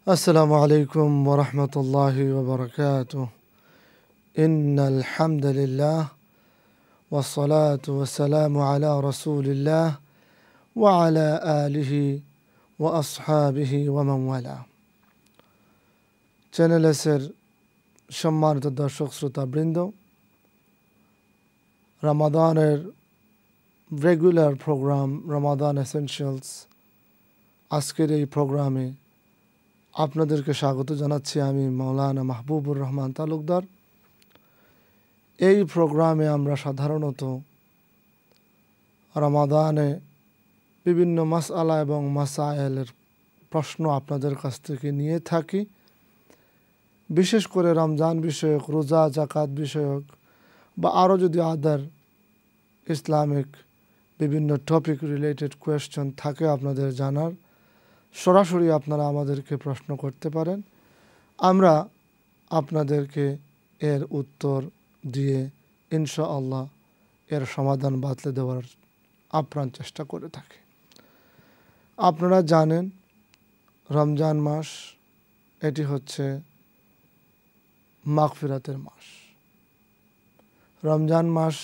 السلام عليكم ورحمة الله وبركاته. إن الحمد لله والصلاة والسلام على رسول الله وعلى آله وأصحابه ومن والاه. Channel এসের সম্মানিত দর্শক শ্রোতাবৃন্দ, রমাদানের রেগুলার প্রোগ্রাম রমাদান এসেনশিয়ালস, আজকের এই প্রোগ্রামে আপনাদেরকে স্বাগত জানাচ্ছি আমি মাওলানা মাহবুবুর রহমান তালুকদার। এই প্রোগ্রামে আমরা সাধারণত রমাদানে বিভিন্ন মাসআলা এবং মাসায়েলের প্রশ্ন আপনাদের কাছ থেকে নিয়ে থাকি। বিশেষ করে রমজান বিষয়ক, রোজা, জাকাত বিষয়ক বা আরও যদি আদার ইসলামিক বিভিন্ন টপিক রিলেটেড কোয়েশ্চেন থাকে আপনাদের জানার, সরাসরি আপনারা আমাদেরকে প্রশ্ন করতে পারেন। আমরা আপনাদেরকে এর উত্তর দিয়ে ইনশাআল্লাহ এর সমাধান বাতলে দেওয়ার আপ্রাণ চেষ্টা করে থাকি। আপনারা জানেন রমজান মাস এটি হচ্ছে মাগফিরাতের মাস। রমজান মাস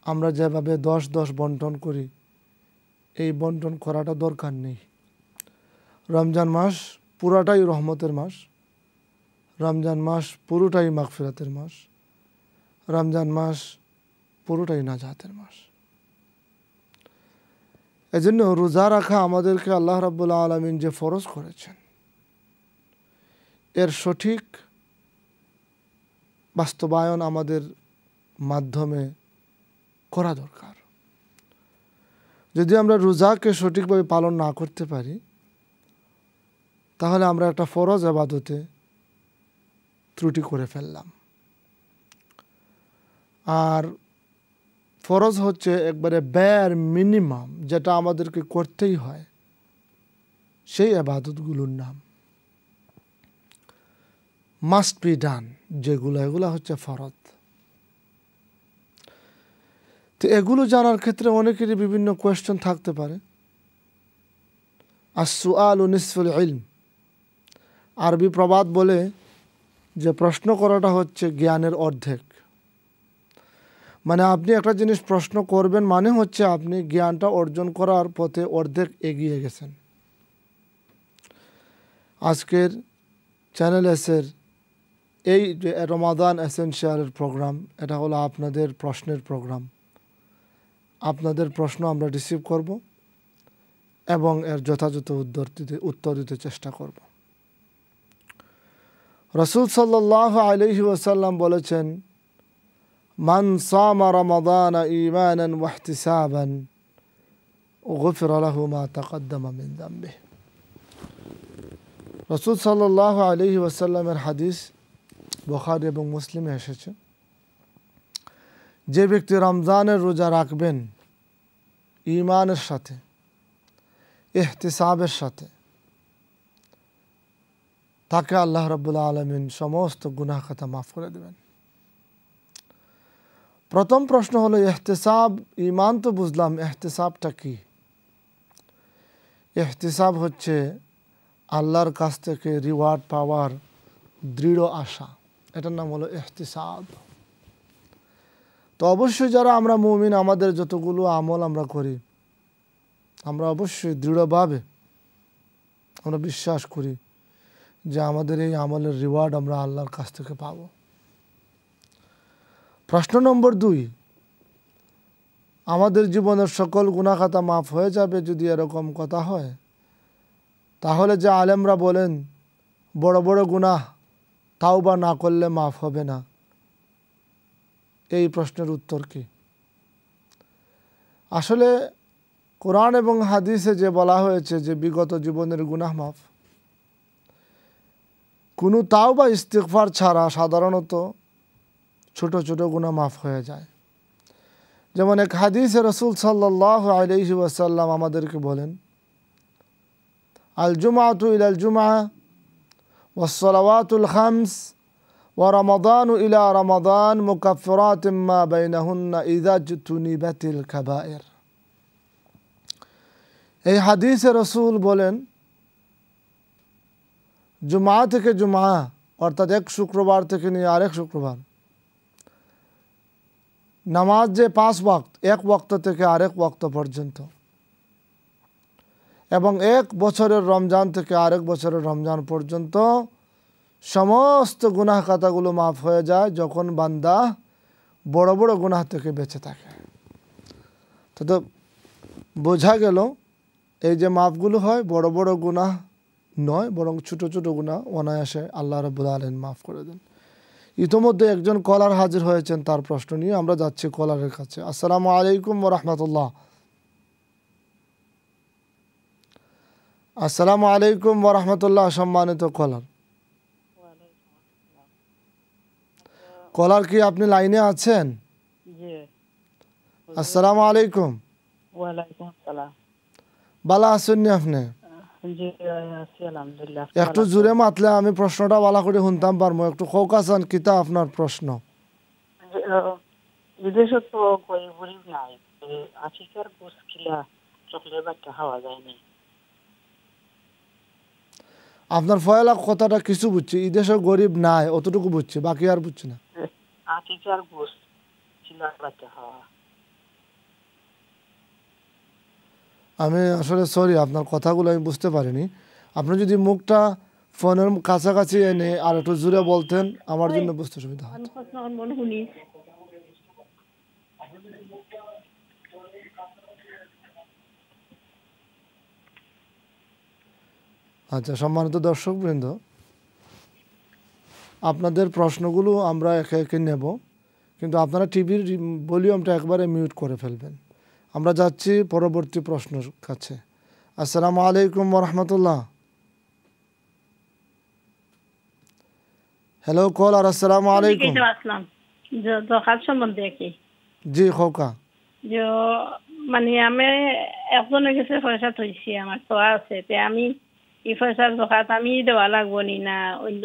আমরা যেভাবে 10-10 বন্টন করি, এই বন্টন করাটা দরকার নেই। রমজান মাস পুরাটাই রহমতের মাস, রমজান মাস পুরোটাই মাগফিরাতের মাস, রমজান মাস পুরোটাই নাজাতের মাস। এজন্য রোজা রাখা আমাদেরকে আল্লাহ রাব্বুল আলামিন যে ফরজ করেছেন, এর সঠিক বাস্তবায়ন আমাদের মাধ্যমে করা দরকার। যদি আমরা রোজাকে সঠিকভাবে পালন না করতে পারি, তাহলে আমরা একটা ফরজ ইবাদতে ত্রুটি করে ফেললাম। আর ফরজ হচ্ছে একবারে বেয়ার মিনিমাম, যেটা আমাদেরকে করতেই হয়, সেই ইবাদতগুলোর নাম মাস্ট বি ডান, এগুলো হচ্ছে ফরজ। তো এগুলো জানার ক্ষেত্রে অনেকেরই বিভিন্ন কোয়েশ্চেন থাকতে পারে। আস-সুআলু নিসফুল ইলম, আরবি প্রবাদ বলে যে প্রশ্ন করাটা হচ্ছে জ্ঞানের অর্ধেক। মানে আপনি একটা জিনিস প্রশ্ন করবেন মানে হচ্ছে আপনি জ্ঞানটা অর্জন করার পথে অর্ধেক এগিয়ে গেছেন। আজকের চ্যানেল এসের এই যে রমাদান এসেনশিয়ালের প্রোগ্রাম, এটা হলো আপনাদের প্রশ্নের প্রোগ্রাম। আপনাদের প্রশ্ন আমরা রিসিভ করব এবং এর যথাযথ উত্তর দিতে চেষ্টা করব। রাসূল সাল্লাল্লাহু আলাইহি ওয়াসাল্লাম বলেছেন, মান সামা রমাদান ঈমানান ওয়া ইহতিসাবান গুফিরা লাহু মা তাকদ্দামা মিন যামবিহি। রাসূল সাল্লাল্লাহু আলাইহি ওয়াসাল্লামের হাদিস বুখারী এবং মুসলিমে এসেছে, যে ব্যক্তি রমজানের রোজা রাখবেন ঈমানের সাথে, ইহতিসাবের সাথে, তাকে আল্লাহ রাব্বুল আলামিন সমস্ত গুনাহ খাতা মাফ করে দেবেন। প্রথম প্রশ্ন হলো ইহতিসাব। ঈমান তো বুঝলাম, ইহতিসাবটা কি? ইহতিসাব হচ্ছে আল্লাহর কাছ থেকে রিওয়ার্ড পাওয়ার দৃঢ় আশা, এটার নাম হলো ইহতিসাব। তো অবশ্যই যারা আমরা মুমিন, আমাদের যতগুলো আমল আমরা করি, আমরা অবশ্যই দৃঢ়ভাবে আমরা বিশ্বাস করি যে আমাদের এই আমলের রিওয়ার্ড আমরা আল্লাহর কাছ থেকে পাব। প্রশ্ন নম্বর 2, আমাদের জীবনের সকল গুনাহ খাতা মাফ হয়ে যাবে যদি এরকম কথা হয়, তাহলে যে আলেমরা বলেন বড় বড় গুনাহ তাওবা না করলে মাফ হবে না, এই প্রশ্নের উত্তর কি? আসলে কোরআন এবং হাদিসে যে বলা হয়েছে যে বিগত জীবনের গুনাহ মাফ, কোনো তাওবা ইস্তিগফার ছাড়া সাধারণত ছোট ছোট গুনাহ মাফ হয়ে যায়। যেমন এক হাদিসে রাসূল সাল্লাল্লাহু আলাইহি ওয়াসাল্লাম আমাদেরকে বলেন, আল জুমআতু ইলাল জুমআহ ওয়াস সালাওয়াতুল খামস ওয়া রমাদানু ইলা রমাদান মুকাফফিরাতুম মা বাইনাহুন্না ইযা জতুনিবাতিল কাবায়ের। এই হাদিসে রাসূল বলেন জুমা থেকে জুমা অর্থাৎ এক শুক্রবার থেকে নিয়ে আরেক শুক্রবার নামাজ যে 5 ওয়াক্ত, এক ওয়াক্ত থেকে আরেক ওয়াক্ত পর্যন্ত, এবং এক বছরের রমজান থেকে আরেক বছরের রমজান পর্যন্ত সমস্ত গুনাহ খাতাগুলো মাফ হয়ে যায় যখন বান্দা বড় বড় গুনাহ থেকে বেঁচে থাকে। তো বোঝা গেল এই যে মাফগুলো হয় বড় বড় গুনাহ নয়, বরং ছোট ছোট গুনাহ অনায়াসে আল্লাহ রাব্বুল আলামিন মাফ করে দেন। ইতোমধ্যে একজন কলার হাজির হয়েছেন, তার প্রশ্ন নিয়ে আমরা যাচ্ছি কলারের কাছে। আসসালামু আলাইকুম ওয়া রাহমাতুল্লাহ। আসসালামু আলাইকুম ওয়া রাহমাতুল্লাহ। সম্মানিত কলার, কলার কি আপনি লাইনে আছেন? আসসালামু আলাইকুম। ওয়ালাইকুম আসসালাম। ভালো আছেন নি আপনি? জি আছি আলহামদুলিল্লাহ। একটু জোরে মাতলে আমি প্রশ্নটা ভালো করে শুনতাম পারবো। একটু খোকাসান কিতা আপনার প্রশ্ন? বিদেশে তো গরিব নাই, আফ্রিকার গোস কিলা চকলেট বাচ্চা খাওয়া যায় না। আপনার ফয়লা কথাটা কিছু বুঝছি, এই দেশে গরিব নাই অতটুকু বুঝছি, বাকি আর বুঝছি না। আফ্রিকার গোস কিলা বাচ্চা খাওয়া। আমি আসলে সরি, আপনার কথাগুলো আমি বুঝতে পারিনি। আপনি যদি মুখটা ফোনের কাছাকাছি এনে আর একটু জোরে বলতেন আমার জন্য বুঝতে সুবিধা হতো। আচ্ছা, সম্মানিত দর্শকবৃন্দ, আপনাদের প্রশ্নগুলো আমরা একে একে নেব, কিন্তু আপনারা টিভির ভলিউমটা একবারে মিউট করে ফেলবেন। আমরা যাচ্ছি পরবর্তী প্রশ্নের কাছে। আসসালামু আলাইকুম ওয়া রাহমাতুল্লাহ। হ্যালো কলার, আসসালামু আলাইকুম। জি খোকা। মানে আমি একজনের কাছে পয়সা থইছি, আমার তো আছে, আমি এই পয়সার জকাত আমি দেওয়া লাগবো নি না অন্য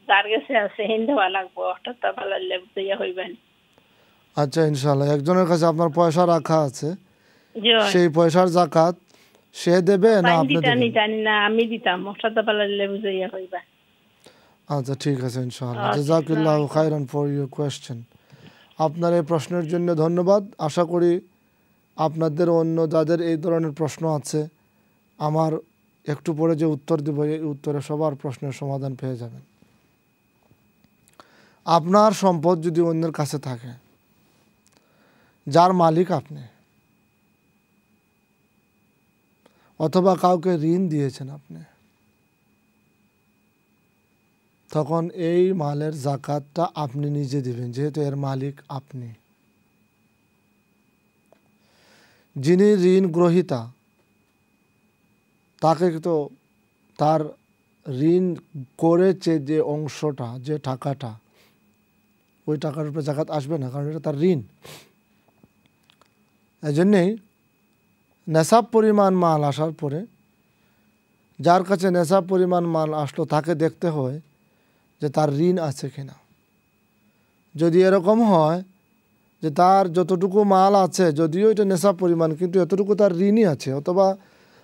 যার কাছে আছে হেন দেওয়া লাগবো? হঠাৎ ভালো হইবেন। আচ্ছা, ইনশাআল্লাহ একজনের কাছে আপনার পয়সা রাখা আছে, সেই পয়সার যাকাত সে দেবে না আপনি দেবেন? জানি না, আমি দিতাম। হঠাৎ ভালো বুঝাইয়া হইবা। আচ্ছা ঠিক আছে ইনশাআল্লাহ। জাযাকাল্লাহু খাইরান ফর ইউর কোয়েশ্চেন। আপনার এই প্রশ্নের জন্য ধন্যবাদ। আশা করি আপনাদের অন্য যাদের এই ধরনের প্রশ্ন আছে, আমার একটু পরে যে উত্তর দেব এই উত্তরে সবার প্রশ্নের সমাধান পেয়ে যাবেন। আপনার সম্পদ যদি অন্যের কাছে থাকে, যার মালিক আপনি, অথবা কাউকে ঋণ দিয়েছেন আপনি, তখন এই মালের যাকাতটা আপনি নিজে দিবেন, যেহেতু এর মালিক আপনি। যিনি ঋণ গ্রহীতা তাকে তো তার ঋণ করেছে যে অংশটা, যে টাকাটা, ওই টাকার উপরে যাকাত আসবে না, কারণ এটা তার ঋণ। এই জন্যেই নেশাব পরিমাণ মাল আসার পরে যার কাছে নেশাব পরিমাণ মাল আসলো তাকে দেখতে হয় যে তার ঋণ আছে কিনা। যদি এরকম হয় যে তার যতটুকু মাল আছে, যদিও এটা নেশাব পরিমাণ, কিন্তু এতটুকু তার ঋণই আছে, অথবা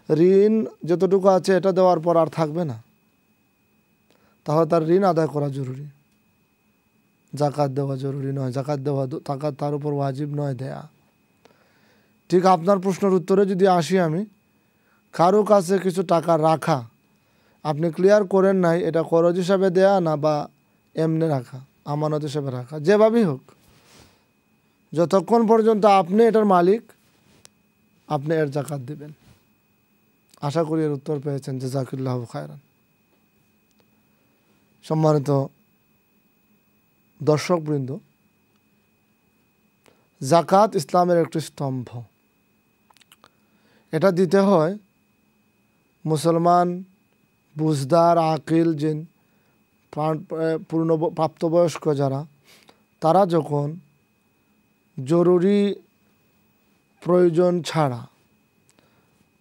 ঋণ যতটুকু আছে এটা দেওয়ার পর আর থাকবে না, তাহলে তার ঋণ আদায় করা জরুরি। যাকাত দেওয়া জরুরি নয়, যাকাত দেওয়া টাকা তার উপর ওয়াজিব নয় দেয়া। ঠিক আপনার প্রশ্নের উত্তরে যদি আসি আমি, কারো কাছে কিছু টাকা রাখা, আপনি ক্লিয়ার করেন নাই এটা খরচ হিসাবে দেয়া না বা এমনি রাখা, আমানত হিসাবে রাখা, যেভাবেই হোক, যতক্ষণ পর্যন্ত আপনি এটার মালিক আপনি এর যাকাত দিবেন। আশা করি এর উত্তর পেয়েছেন। জাযাকাল্লাহু খায়রান। সম্মানিত দর্শকবৃন্দ, যাকাত ইসলামের একটি স্তম্ভ। এটা দিতে হয় মুসলমান বুঝদার আকিল জিন পূর্ণ প্রাপ্তবয়স্ক যারা, তারা যখন জরুরি প্রয়োজন ছাড়া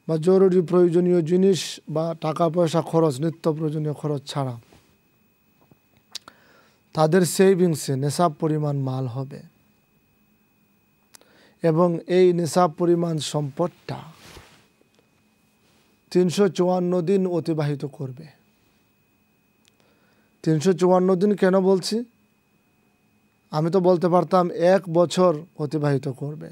বা জরুরি প্রয়োজনীয় জিনিস বা টাকা পয়সা খরচ, নিত্য প্রয়োজনীয় খরচ ছাড়া তাদের সেভিংসে নেশাব পরিমাণ মাল হবে, এবং এই নেশাব পরিমাণ সম্পদটা 354 দিন অতিবাহিত করবে। 354 দিন কেন বলছি? আমি তো বলতে পারতাম 1 বছর অতিবাহিত করবে।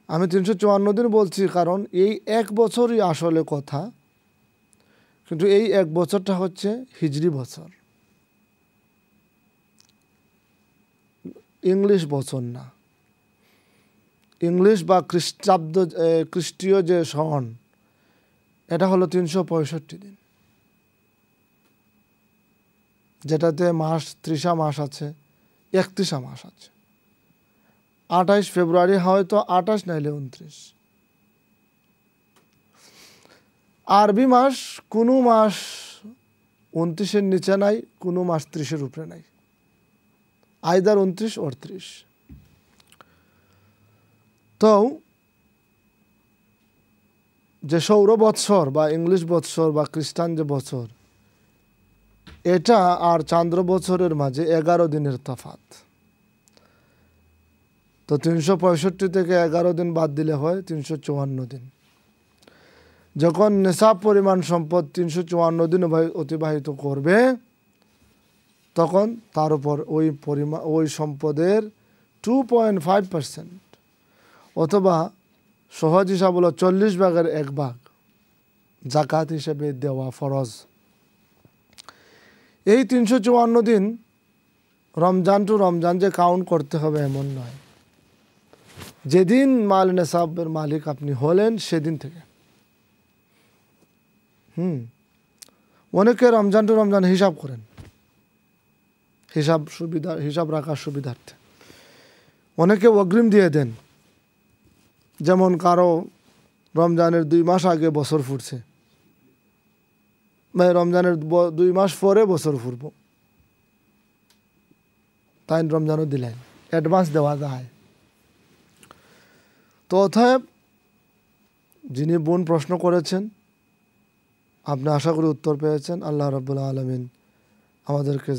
আমি 354 দিন বলছি কারণ এই 1 বছরই আসলে কথা, কিন্তু এই 1 বছরটা হচ্ছে হিজরি বছর, ইংলিশ বছর না। ইংলিশ বা খ্রিস্টীয় যে সন, এটা হলো 365 দিন, যেটাতে মাস 30 মাস আছে, 31 মাস আছে। 28 ফেব্রুয়ারি হয়তো 28 নাইলে 29। আরবি মাস কোনো মাস 29-এর নিচে নাই, কোনো মাস 30-এর উপরে নাই, আইদার 29 or 30। তো যে সৌর বৎসর বা ইংলিশ বৎসর বা খ্রিস্টান যে বছর, এটা আর চান্দ্র বছরের মাঝে 11 দিনের তফাৎ। তো 365 থেকে 11 দিন বাদ দিলে হয় 354 দিন। যখন নেশাব পরিমাণ সম্পদ 354 দিন অতিবাহিত করবে, তখন তার উপর ওই সম্পদের 2.5% অথবা সহজ হিসাব হলো 40 ভাগের 1 ভাগ জাকাত হিসেবে দেওয়া ফরজ। এই 354 দিন রমজান টু রমজান যে কাউন্ট করতে হবে এমন নয়। যেদিন মাল নেশাবের মালিক আপনি হলেন সেদিন থেকে। অনেকে রমজান টু রমজান হিসাব করেন, হিসাব রাখার সুবিধার্থে অনেকে অগ্রিম দিয়ে দেন। যেমন কারো রমজানের 2 মাস আগে বছর ফুটছে, রমজানের 2 মাস পরে বছর ফুরব, তাই রমজানও দিলেন, অ্যাডভান্স দেওয়া যায়। তো অতএব যিনি বোন প্রশ্ন করেছেন, আপনি আশা করি উত্তর পেয়েছেন। আল্লাহ রাব্বুল আলামিন আমাদেরকে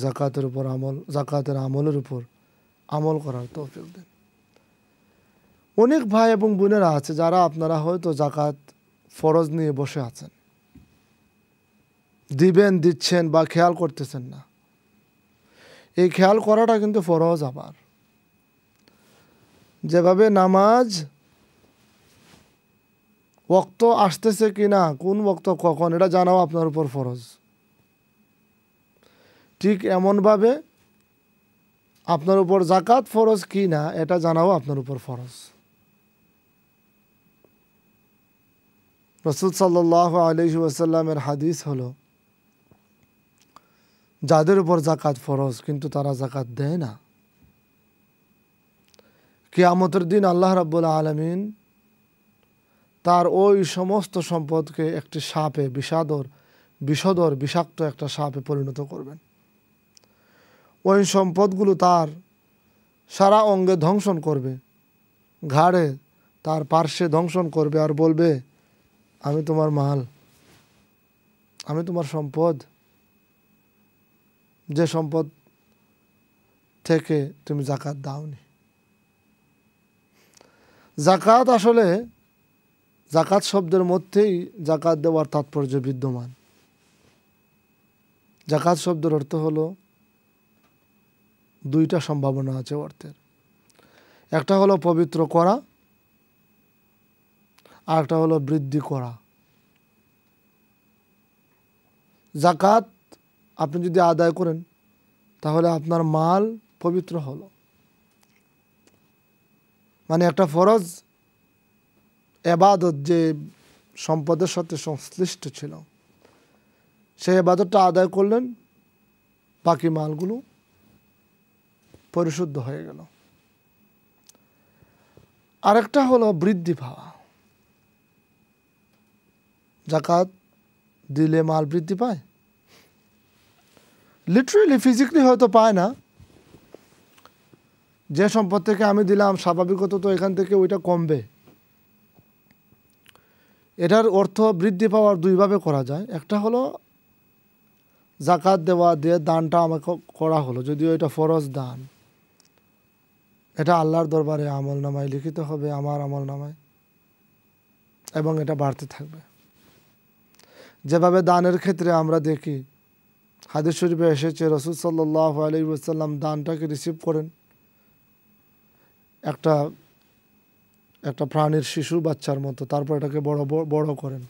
জাকাতের আমলের উপর আমল করার তৌফিক দেন। অনেক ভাই এবং বোনেরা আছে যারা আপনারা হয়তো জাকাত ফরজ নিয়ে বসে আছেন, দিচ্ছেন বা খেয়াল করতেছেন না। এই খেয়াল করাটা কিন্তু ফরজ। আবার যেভাবে নামাজ ওয়াক্ত আসতেছে কিনা, কোন ওয়াক্ত কখন, এটা জানাও আপনার উপর ফরজ। ঠিক এমনভাবে আপনার উপর জাকাত ফরজ কি না এটা জানাও আপনার উপর ফরজ। রাসূল সাল্লাল্লাহু আলাইহি ওয়াসাল্লামের হাদিস হলো, যাদের উপর জাকাত ফরজ কিন্তু তারা জাকাত দেয় না, কিয়ামতের দিন আল্লাহ রাব্বুল আলামিন তার ওই সমস্ত সম্পদকে একটি সাপে, বিষাক্ত একটা সাপে পরিণত করবেন। ওই সম্পদগুলো তার সারা অঙ্গে ধ্বংসন করবে, ঘাড়ে তার পার্শ্বে ধ্বংসন করবে, আর বলবে, আমি তোমার মাল, আমি তোমার সম্পদ, যে সম্পদ থেকে তুমি জাকাত দাওনি। জাকাত আসলে, জাকাত শব্দের মধ্যেই জাকাত দেওয়ার তাৎপর্য বিদ্যমান। জাকাত শব্দের অর্থ হলো, 2টা সম্ভাবনা আছে অর্থের। একটা হলো পবিত্র করা, আর একটা হলো বৃদ্ধি করা। জাকাত আপনি যদি আদায় করেন তাহলে আপনার মাল পবিত্র হলো, মানে একটা ফরজ ইবাদত যে সম্পদের সাথে সংশ্লিষ্ট ছিল, সেই ইবাদতটা আদায় করলেন, বাকি মালগুলো পরিশুদ্ধ হয়ে গেল। আরেকটা হলো বৃদ্ধি পাওয়া। জাকাত দিলে মাল বৃদ্ধি পায়, লিটারেলি ফিজিক্যালি হয়তো পায় না। যে সম্পদ থেকে আমি দিলাম স্বাভাবিকত তো এখান থেকে ওইটা কমবে। এটার অর্থ বৃদ্ধি পাওয়ার 2 ভাবে করা যায়। একটা হলো জাকাত দেওয়া দিয়ে দানটা আমাকে করা হলো, যদিও এটা ফরজ দান, এটা আল্লাহর দরবারে আমল নামায় লিখিত হবে, আমার আমল নামায়, এবং এটা বাড়তে থাকবে। যেভাবে দানের ক্ষেত্রে আমরা দেখি হাদিস শরীফে এসেছে রাসূল সাল্লাল্লাহু আলাইহি ওয়াসাল্লাম দানটাকে রিসিভ করেন একটা প্রাণীর শিশু বাচ্চার মতো, তারপর এটাকে বড় করেন,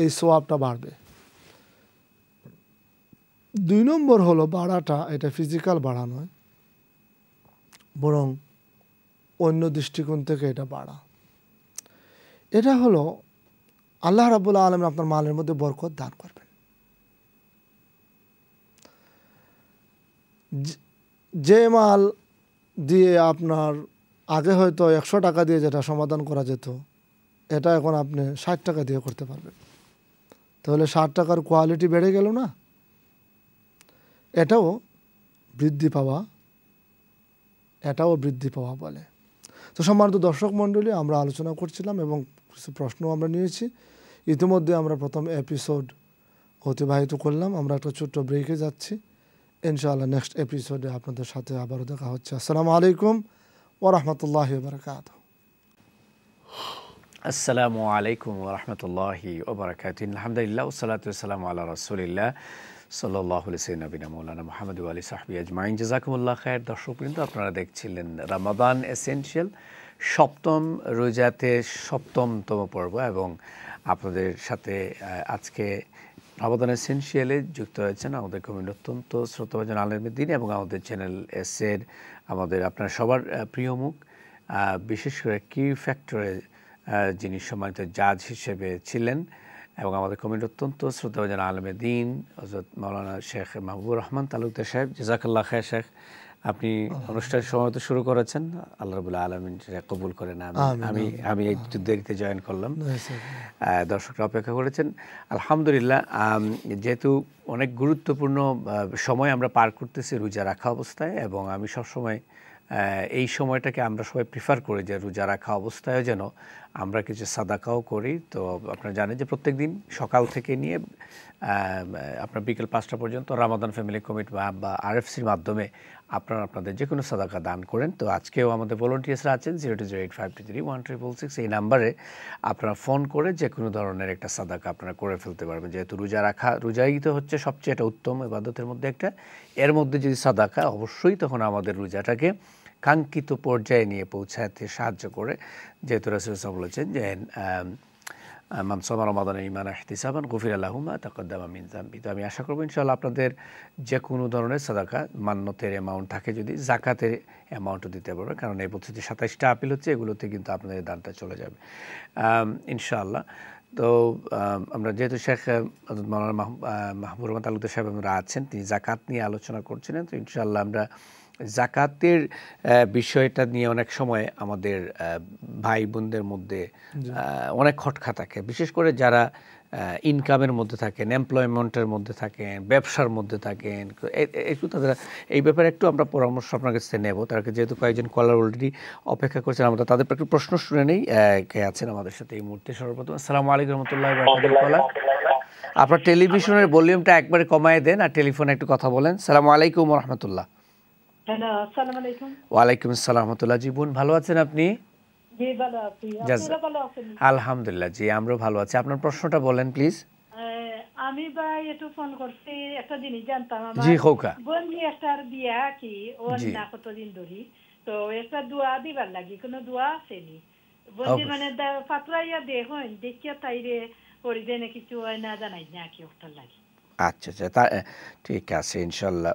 এই সোয়াবটা বাড়বে। 2 নম্বর হলো বাড়াটা, এটা ফিজিক্যাল বাড়া নয়, বরং অন্য দৃষ্টিকোণ থেকে এটা বাড়া। এটা হলো আল্লাহ রাব্বুল আলামিন আপনার মালের মধ্যে বরকত দান করবেন। যে মাল দিয়ে আপনার আগে হয়তো 100 টাকা দিয়ে যেটা সমাধান করা যেত, এটা এখন আপনি 60 টাকা দিয়ে করতে পারবেন। তাহলে 60 টাকার কোয়ালিটি বেড়ে গেল না? এটাও বৃদ্ধি পাওয়া বলে। তো সম্মানিত দর্শক মণ্ডলী, আমরা আলোচনা করছিলাম এবং কিছু প্রশ্ন আমরা নিয়েছি। ইতিমধ্যে আমরা প্রথম এপিসোড অতিবাহিত করলাম। আমরা একটা ছোট্ট ব্রেকে যাচ্ছি। ইনশাআল্লাহ নেক্সট এপিসোডে আপনাদের সাথে আবারও দেখা হচ্ছে। আসসালামু আলাইকুম ওয়া রাহমাতুল্লাহি ওয়া বারাকাতুহু। আসসালামু আলাইকুম ওয়া রাহমাতুল্লাহি ওয়া বারাকাতুহু। আলহামদুলিল্লাহ ওয়াসসালাতু ওয়াসসালামু আলা রাসূলিল্লাহ সাল্লাল্লাহু আলাইহি সাল্লাম মাওলানা মুহাম্মদ ওয়া আলি সাহবিহি আজমাইন। জাযাকুমুল্লাহ খায়ের। দর্শকবৃন্দ, আপনারা দেখছিলেন রামাদান এসেনশিয়াল, সপ্তম রোজাতে সপ্তমতম পর্ব, এবং আপনাদের সাথে আজকে রামাদান এসেনশিয়ালে যুক্ত হয়েছেন আমাদের কমিটির অত্যন্ত শ্রোতাভাজন আলেমের দিন এবং আমাদের চ্যানেল এসের আপনার সবার প্রিয় মুখ, বিশেষ করে কি ফ্যাক্টরে যিনি সম্মানিত জাজ হিসেবে ছিলেন এবং আমাদের কমিটির অত্যন্ত শ্রদ্ধাভাজন আলেমের দিন হযরত মাওলানা শেখ মাহবুবুর রহমান তালুকদার সাহেব। জাযাকাল্লাহ খায়ের শেখ, আপনি অনুষ্ঠান সময় তো শুরু করেছেন, আল্লাহ রাব্বুল আলামিন সেটা কবুল করেন। আমি একটু দেরিতে জয়েন করলাম, দর্শকরা অপেক্ষা করেছেন। আলহামদুলিল্লাহ, যেহেতু অনেক গুরুত্বপূর্ণ সময় আমরা পার করতেছি রোজা রাখা অবস্থায়, এবং আমি সবসময় এই সময়টাকে আমরা সবাই প্রিফার করি যে রোজা রাখা অবস্থায় যেন আমরা কিছু সাদাকাও করি। তো আপনারা জানেন যে প্রত্যেক দিন সকাল থেকে নিয়ে আপনার বিকেল 5টা পর্যন্ত রামাদান ফ্যামিলি কমিটি বা আরএফসির মাধ্যমে আপনারা আপনাদের যে কোনো সাদাকা দান করেন। তো আজকেও আমাদের ভলান্টিয়ার্সরা আছেন 0208523166, এই নাম্বারে আপনারা ফোন করে যে কোনো ধরনের একটা সাদাকা আপনারা করে ফেলতে পারবেন। যেহেতু রোজাই তো হচ্ছে সবচেয়ে একটা উত্তম ইবাদতের মধ্যে একটা, এর মধ্যে যদি সাদাকা, অবশ্যই তখন আমাদের রোজাটাকে কাঙ্ক্ষিত পর্যায়ে নিয়ে পৌঁছাতে সাহায্য করে। যেহেতু রাসূল সাল্লাল্লাহু আলাইহি ওয়াসাল্লাম বলেছেন যে মান সামা রমাদান ঈমানান ইহতিসাবান গুফিরা লাহু মা তাকদ্দামা মিন যামবি। তো আমি আশা করব ইনশাআল্লাহ আপনাদের যে কোনো ধরনের সাদাকা, মান্যতের অ্যামাউন্ট থাকে যদি, জাকাতের অ্যামাউন্টও দিতে পারবে, কারণ এই বছর যে 27টা আপিল হচ্ছে এগুলোতে কিন্তু আপনাদের দানটা চলে যাবে ইনশাআল্লাহ। তো আমরা যেহেতু শেখ মাওলানা মাহবুবুর রহমান তালুকদার সাহেব আমরা আছেন, তিনি জাকাত নিয়ে আলোচনা করছিলেন। তো ইনশাআল্লাহ আমরা জাকাতের বিষয়টা নিয়ে অনেক সময় আমাদের ভাই বোনদের মধ্যে অনেক খটকা থাকে, বিশেষ করে যারা ইনকামের মধ্যে থাকেন, এমপ্লয়মেন্টের মধ্যে থাকেন, ব্যবসার মধ্যে থাকেন, একটু তাদের এই ব্যাপারে একটু আমরা পরামর্শ আপনার কাছে নেব। তারকে যেহেতু কয়েকজন কলার অলরেডি অপেক্ষা করছেন, আমরা তাদের একটু প্রশ্ন শুনে নেই। কে আছেন আমাদের সাথে এই মুহূর্তে? সর্বপ্রথম আসসালামু আলাইকুম রহমতুল্লাহ। আপনার টেলিভিশনের ভলিউমটা একবারে কমায় দেন আর টেলিফোনে একটু কথা বলেন। আসসালামু আলাইকুম রহমতুল্লাহ। হ্যালো, আসসালামু আলাইকুম। ওয়ালাইকুম আসসালাম রহমতুল্লাহ। জি বোন, ভালো আছেন আপনি? জি ভালো আছি, আপনারা ভালো আছেন? আলহামদুলিল্লাহ, জি আমরাও ভালো আছি। আপনার প্রশ্নটা বলেন প্লিজ। আমি ভাই একটু ফোন করছি, একটা জিনিস জানতাম। আমার জি খোকা, বোনজি একটার বিয়া কি ওর না কতদিন ধরে, তো একটা দোয়া দিবার লাগি, কোনো দোয়া আসেনি বোনজি, মানে ফাতরাইয়া দেখুন দেখিয়া তাইরে পড়ি দেয় না, কিছু হয় না জানাই না কি ওটার লাগে। আচ্ছা আচ্ছা, ঠিক আছে ইনশাল্লাহ।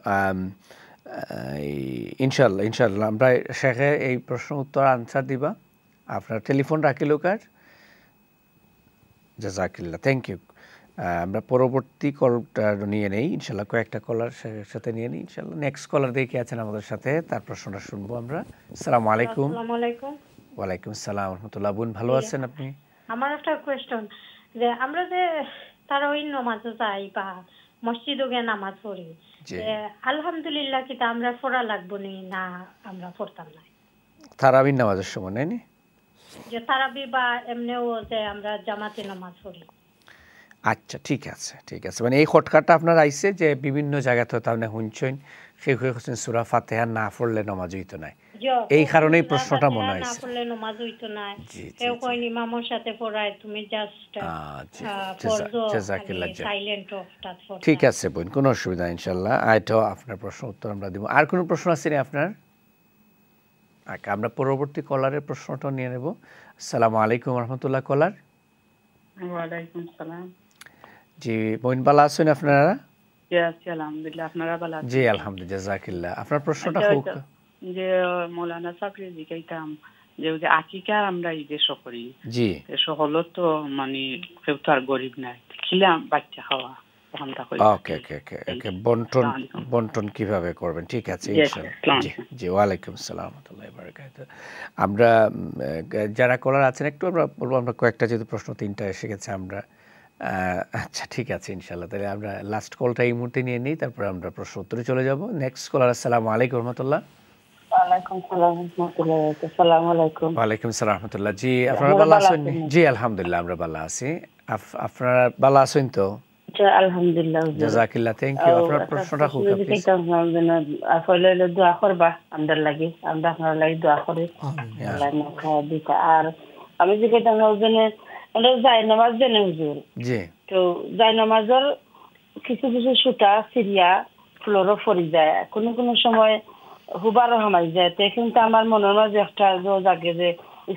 ইনশাল্লাহ আমরা শেখে এই প্রশ্ন উত্তর আনসার দিবা। আপনার টেলিফোন রাখিল কার? জাযাকিল্লাহ, থ্যাংক ইউ। আমরা পরবর্তী কলটা নিয়ে নেই ইনশাল্লাহ, কয়েকটা কলার সাথে নিয়ে নিই ইনশাল্লাহ। নেক্সট কলার দেখে আছেন আমাদের সাথে, তার প্রশ্নটা শুনবো আমরা। আসসালামু আলাইকুম। ওয়ালাইকুম আসসালাম রহমতুল্লাহ। বোন ভালো আছেন আপনি? আমার একটা কোয়েশ্চন, যে আমরা যে তারাবির নামাজ যাই বা মসজিদে গিয়ে নামাজ পড়ি, আলহামদুলিল্লাহ কি আমরা পড়া লাগবো না আমরা পড়তাম না? তারাবির নামাজের সময় নেই যে তারাবি বা এমনিও যে আমরা জামাতে নামাজ পড়ি। আচ্ছা ঠিক আছে ঠিক আছে, মানে এই খটকাটা আপনার আইছে যে বিভিন্ন জায়গাতে তাহলে হুঁচইন শেখ হয়েছেন সূরা ফাতিহা না পড়লে নামাজ হইতো না। এই কারণেই প্রশ্নটা মনে না হয়েছে। পড়লে নামাজ হইতো না। জি, জি, কেউ জি। কইনি ইমামের সাথে পড়ায় তুমি জাস্ট জি, ফরজ জাযাকাল্লাহ জাযাক। Silent of touch for. ঠিক আছে বোন, কোনো অসুবিধা নেই, ইনশাআল্লাহ এটাও আপনার প্রশ্ন উত্তর আমরা দিব। আর কোনো প্রশ্ন আছে নি আপনার? আমরা পরবর্তী কলারের প্রশ্নটা নিয়ে নেব। আসসালামু আলাইকুম ওয়া রাহমাতুল্লাহ। কলার। ওয়ালাইকুম সালাম। জি বোন, ভালো আছেন আপনারা? জি আছি আলহামদুলিল্লাহ, আপনারা ভালো আছেন? জি আলহামদুলিল্লাহ, জাযাকিল্লাহ। আপনার প্রশ্নটা আচ্ছা, হোক। যে মৌলানা সাহেব জিজ্ঞাইতাম যে ওই যে আকিকা আমরা ঈদের করি, জি সকল তো মানে কেউ তো আর গরিব নাই, খিলাম বাচ্চা খাওয়া ওকে ওকে ওকে ওকে বন্টন বন্টন কিভাবে করবেন? ঠিক আছে ইনশাআল্লাহ। জি জি, ওয়ালাইকুম আসসালাম ওয়া রাহমাতুল্লাহি ওয়া বারাকাতুহু। আমরা যারা কলার আছেন একটু আমরা বলবো, আমরা কয়েকটা যেহেতু প্রশ্ন 3টা এসে গেছে আমরা আচ্ছা ঠিক আছে ইনশাআল্লাহ, তাহলে আমরা লাস্ট কলটা এই মুহূর্তে নিয়ে নিই, তারপর আমরা প্রশ্ন উত্তরে চলে যাব। নেক্সট কলার। আসসালামু আলাইকুম ওয়া রাহমাতুল্লাহ। ওয়ালাইকুম সালাম ওয়া রাহমাতুল্লাহ। আসসালামু আলাইকুম। ওয়ালাইকুম আসসালাম ওয়া রাহমাতুল্লাহ। জি আপনারা ভালো আছেন? জি আলহামদুলিল্লাহ আমরা ভালো আছি। আপনারা ভালো আছেন তো? জি আলহামদুলিল্লাহ। জাযাকিল্লাহ, থ্যাংক ইউ। আপনার প্রশ্নটা হোক প্লিজ। আসলে দোয়া করবা আমাদের লাগি, আমরা আপনার লাগি দোয়া করি। আল্লাহ মাখা দিতা। আর আমি যে কেটা নজনে আমরা যাই নামাজ দেন হুজুর। জি। তো যাই নামাজের কিছু কিছু সুতা সিরিয়া ফ্লোরও পড়ে যায়, কোনো কোনো সময় হুবারও হামাই যায়। তো কিন্তু আমার মনের মাঝে একটা জাগে যে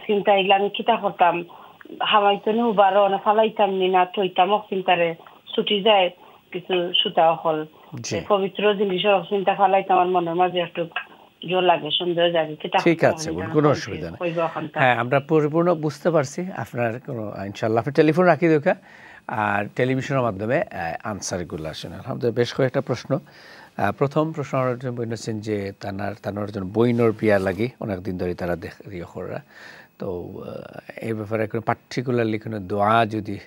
স্কিনটা এগুলো আমি কিতা করতাম, হামাইতো না হুবারও না ফালাইতাম নি না থইতাম, চিন্তারে ছুটি যায় কিছু সুতা হল পবিত্র জিনিসের চিন্তা ফালাইতাম, আমার মনের মাঝে একটু জোর লাগে, সুন্দর লাগে। ঠিক আছে, কোনো অসুবিধা নেই। হ্যাঁ আমরা পরিপূর্ণ বুঝতে পারছি আপনার কোনো, ইনশাআল্লাহ আপনি টেলিফোন রাখি দেখা আর টেলিভিশনের মাধ্যমে আনসারগুলো আসেন। আলহামদুলিল্লাহ বেশ কয়েকটা প্রশ্ন। প্রথম প্রশ্ন বলেছেন যে তানার জন্য বইনর বিয়া লাগি অনেক দিন ধরে তারা ইয়ে করা, তো এই ব্যাপারে কোনো পার্টিকুলারলি কোনো দোয়া যদি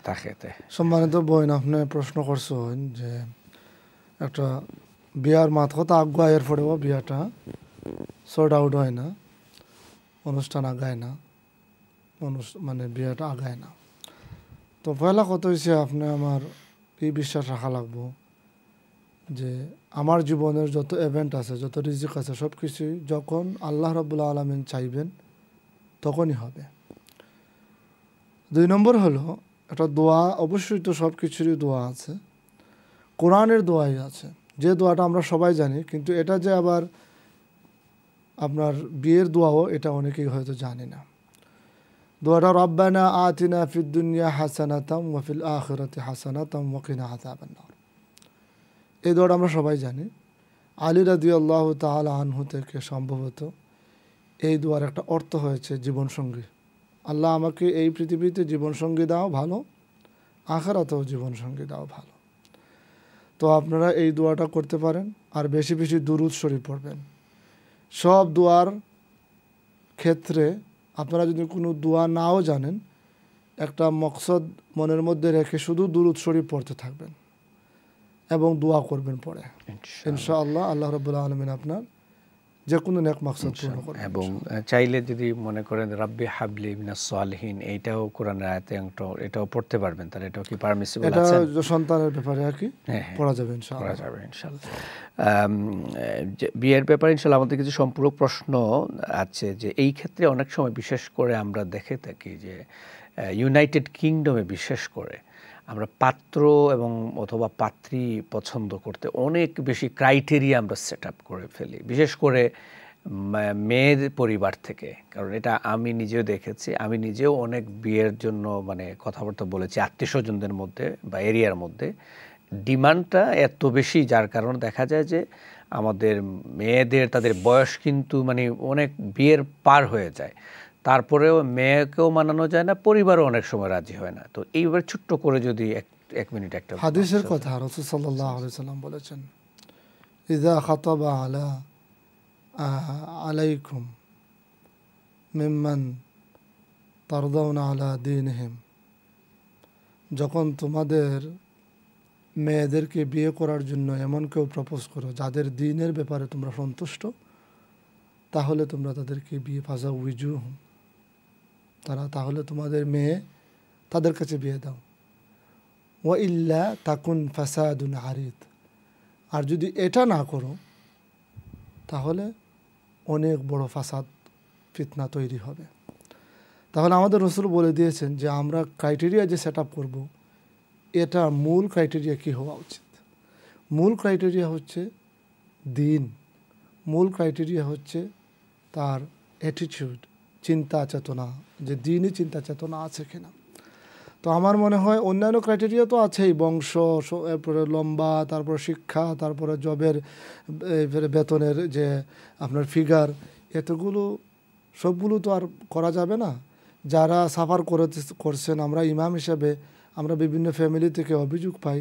থাকে। সম্মানিত বইন, আপনি প্রশ্ন করছেন যে একটা বিয়ার মাত কথা আগুয়াইয়ের পরেও বিয়াটা সর্ট আউট হয় না, অনুষ্ঠান আগায় না, মানে বিয়াটা আগায় না। তো পয়লা কথা হয়েছে আপনি আমার এই বিশ্বাস রাখা লাগবো যে আমার জীবনের যত ইভেন্ট আছে, যত রিজিক আছে, সব কিছুই যখন আল্লাহ রাব্বুল আলামিন চাইবেন তখনই হবে। 2 নম্বর হলো একটা দোয়া, অবশ্যই তো সব কিছুরই দোয়া আছে, কোরআনের দোয়াই আছে, যে দোয়াটা আমরা সবাই জানি, কিন্তু এটা যে আবার আপনার বিয়ের দোয়াও এটা অনেকেই হয়তো জানে না। দোয়াটা রব্বানা আতিনা ফিদ দুনিয়া হাসানাতাম ওয়া ফিল আখিরাতি হাসানাতাম ওয়া কিনা আযাবান নার। এই দোয়াটা আমরা সবাই জানি। আলী রাদিয়াল্লাহু তাআলা আনহু থেকে সম্ভবত এই দোয়ার একটা অর্থ হয়েছে জীবনসঙ্গী। আল্লাহ আমাকে এই পৃথিবীতে জীবনসঙ্গী দাও ভালো, আখিরাতেও জীবনসঙ্গী দাও ভালো। তো আপনারা এই দোয়াটা করতে পারেন, আর বেশি বেশি দুরূদ শরীফ পড়বেন। সব দোয়ার ক্ষেত্রে আপনারা যদি কোনো দোয়া নাও জানেন, একটা মকসদ মনের মধ্যে রেখে শুধু দুরূদ শরীফ পড়তে থাকবেন এবং দোয়া করবেন পরে, ইনশাআল্লাহ আল্লাহ রাব্বুল আলামিন আপনার যে কোনো নেক মাকসাদ পূর্ণ করবেন। এবং চাইলে যদি মনে করেন রাব্বি হাবলি মিনাস সালিহিন, এইটাও কোরআনের আয়াতে এটাও পড়তে পারবেন, তাহলে এটাও কি পারমিসিবল আছে? এটা সন্তানের ব্যাপারে আর কি পড়া যাবে ইনশাআল্লাহ। পড়া যাবে ইনশাআল্লাহ। বিয়ের ব্যাপারে ইনশাআল্লাহ আমাদের কিছু সম্পূরক প্রশ্ন আছে, যে এই ক্ষেত্রে অনেক সময় বিশেষ করে আমরা দেখে থাকি যে ইউনাইটেড কিংডমে বিশেষ করে আমরা পাত্র এবং অথবা পাত্রী পছন্দ করতে অনেক বেশি ক্রাইটেরিয়া আমরা সেট আপ করে ফেলি, বিশেষ করে মেয়ের পরিবার থেকে। কারণ এটা আমি নিজেও দেখেছি, আমি নিজেও অনেক বিয়ের জন্য মানে কথাবার্তা বলেছি আত্মীয় স্বজনদের মধ্যে বা এরিয়ার মধ্যে। ডিমান্ডটা এত বেশি যার কারণে দেখা যায় যে আমাদের মেয়েদের তাদের বয়স কিন্তু মানে অনেক বিয়ের পার হয়ে যায়, তারপরেও মেয়েকেও মানানো যায় না, পরিবারও অনেক সময় রাজি হয় না। তো এইবার ছোট্ট করে যদি এক মিনিট একটা হাদিসের কথা রাসূল সাল্লাল্লাহু আলাইহি ওয়াসাল্লাম বলেছেন, ইযা খাতাবা আলাইকুম মিম্মান তারদাউনা আলা দীনহিম, যখন তোমাদের মেয়েদেরকে বিয়ে করার জন্য এমন কেউ প্রপোজ করো যাদের দ্বীনের ব্যাপারে তোমরা সন্তুষ্ট, তাহলে তোমরা তাদেরকে বিয়ে ফাযাউইজুহুম, তাহলে তোমাদের মেয়ে তাদের কাছে বিয়ে দাও। ওয়া ইল্লা তাকুন ফাসাদুন আরিদ, আর যদি এটা না করো তাহলে অনেক বড় ফাসাদ ফিতনা তৈরি হবে। তাহলে আমাদের রসুল বলে দিয়েছেন যে আমরা ক্রাইটেরিয়া যে সেট আপ করবো, এটা মূল ক্রাইটেরিয়া কী হওয়া উচিত? মূল ক্রাইটেরিয়া হচ্ছে দিন, মূল ক্রাইটেরিয়া হচ্ছে তার অ্যাটিটিউড, চিন্তা চেতনা, যে দিনই চিন্তা চেতনা আছে কিনা। তো আমার মনে হয় অন্যান্য ক্রাইটেরিয়া তো আছেই, বংশ, এরপরে লম্বা, তারপরে শিক্ষা, তারপরে জবের বেতনের যে আপনার ফিগার, এতগুলো সবগুলো তো আর করা যাবে না। যারা সাফার করছেন, আমরা ইমাম হিসেবে আমরা বিভিন্ন ফ্যামিলি থেকে অভিযোগ পাই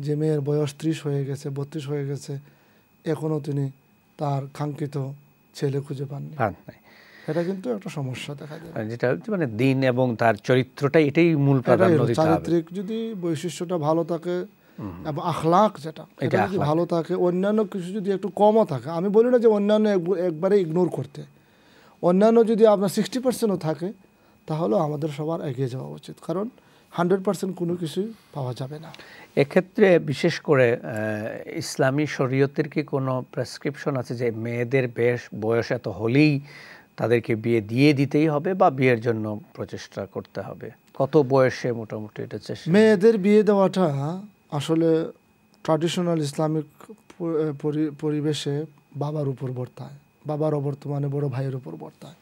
যে মেয়ের বয়স 30 হয়ে গেছে, 32 হয়ে গেছে, এখনও তিনি তার কাঙ্ক্ষিত ছেলে খুঁজে পাননি। এটা কিন্তু একটা সমস্যা দেখা যায়, যেটা মানে দিন এবং তার চরিত্রটা, এটাই মূল প্রাধান্য দিতে হবে। চারিত্রিক যদি বৈশিষ্ট্যটা ভালো থাকে এবং আখলাক যেটা এটা যদি ভালো থাকে, অন্যান্য কিছু যদি একটু কমও থাকে, আমি বলি না যে অন্যান্য একবারে ইগনোর করতে, অন্যান্য যদি আপনার 60%ও থাকে তাহলে আমাদের সবার এগিয়ে যাওয়া উচিত, কারণ 100% কোনো কিছুই পাওয়া যাবে না। এক্ষেত্রে বিশেষ করে ইসলামী শরীয়তের কি কোনো প্রেসক্রিপশন আছে যে মেয়েদের বয়স এত হলেই তাদেরকে বিয়ে দিয়ে দিতেই হবে বা বিয়ের জন্য প্রচেষ্টা করতে হবে? কত বয়সে মোটামুটি এটা চেষ্টা? মেয়েদের বিয়ে দেওয়াটা আসলে ট্র্যাডিশনাল ইসলামিক পরিবেশে বাবার উপর বর্তায়, বাবার অবর্তমানে বড় ভাইয়ের উপর বর্তায়।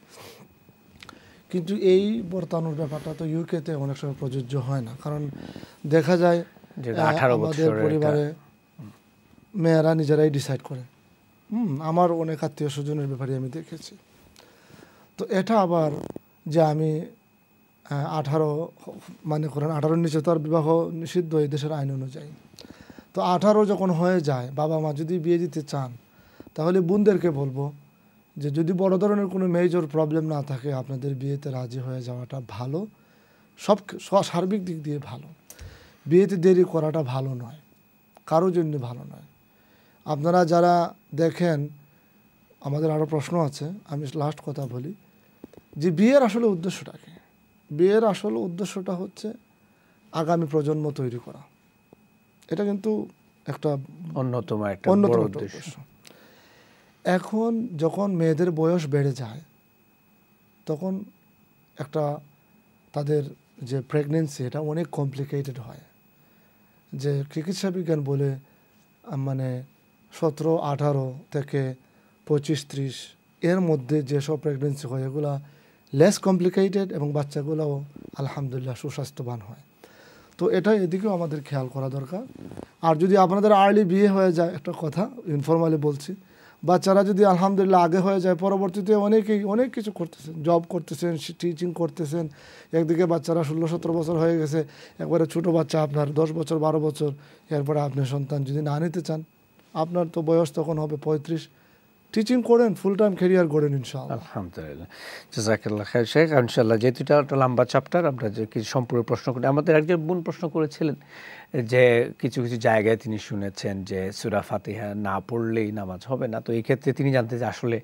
কিন্তু এই বর্তানোর ব্যাপারটা তো ইউকেতে অনেক সময় প্রযোজ্য হয় না, কারণ দেখা যায় আমাদের পরিবারে মেয়েরা নিজেরাই ডিসাইড করে। আমার অনেক আত্মীয় স্বজনের ব্যাপারে আমি দেখেছি। তো এটা আবার যে আমি 18 মানে করেন 18 নিচে তো আর বিবাহ নিষিদ্ধ এই দেশের আইন অনুযায়ী। তো 18 যখন হয়ে যায়, বাবা মা যদি বিয়ে দিতে চান, তাহলে বোনদেরকে বলবো যে যদি বড় ধরনের কোনো মেজর প্রবলেম না থাকে, আপনাদের বিয়েতে রাজি হয়ে যাওয়াটা ভালো, সব সার্বিক দিক দিয়ে ভালো। বিয়েতে দেরি করাটা ভালো নয়, কারোর জন্য ভালো নয়। আপনারা যারা দেখেন, আমাদের আরও প্রশ্ন আছে, আমি লাস্ট কথা বলি যে বিয়ের আসলে উদ্দেশ্যটা কি? বিয়ের আসলে উদ্দেশ্যটা হচ্ছে আগামী প্রজন্ম তৈরি করা। এটা কিন্তু একটা অন্যতম উদ্দেশ্য। এখন যখন মেয়েদের বয়স বেড়ে যায়, তখন একটা তাদের যে প্রেগনেন্সি, এটা অনেক কমপ্লিকেটেড হয়। যে চিকিৎসা বিজ্ঞান বলে মানে 17, 18 থেকে 25, 30 এর মধ্যে যেসব প্রেগনেন্সি হয়, এগুলা লেস কমপ্লিকেটেড এবং বাচ্চাগুলোও আলহামদুলিল্লাহ সুস্বাস্থ্যবান হয়। তো এটা এদিকেও আমাদের খেয়াল করা দরকার। আর যদি আপনাদের আর্লি বিয়ে হয়ে যায়, একটা কথা ইনফরমালি বলছি, বাচ্চারা যদি আলহামদুলিল্লাহ আগে হয়ে যায়, পরবর্তীতে অনেকেই অনেক কিছু করতেছেন, জব করতেছেন, টিচিং করতেছেন, একদিকে বাচ্চারা 16-17 বছর হয়ে গেছে, একবারে ছোটো বাচ্চা আপনার 10 বছর 12 বছর, এরপরে আপনি সন্তান যদি না নিতে চান, আপনার তো বয়স তখন হবে 35, টিচিং করেন, ফুল টাইম ক্যারিয়ার করেন ইনশাআল্লাহ। আলহামদুলিল্লাহ, জাযাকাল্লাহ খাইর শেখ। ইনশাআল্লাহ, যেহেতু এটা একটা লম্বা চ্যাপ্টার, আমরা যে কিছু সম্পূর্ণ প্রশ্ন করি, আমাদের একজন বোন প্রশ্ন করেছিলেন যে কিছু কিছু জায়গায় তিনি শুনেছেন যে সূরা ফাতিহা না পড়লেই নামাজ হবে না। তো এই ক্ষেত্রে তিনি জানতে যে আসলে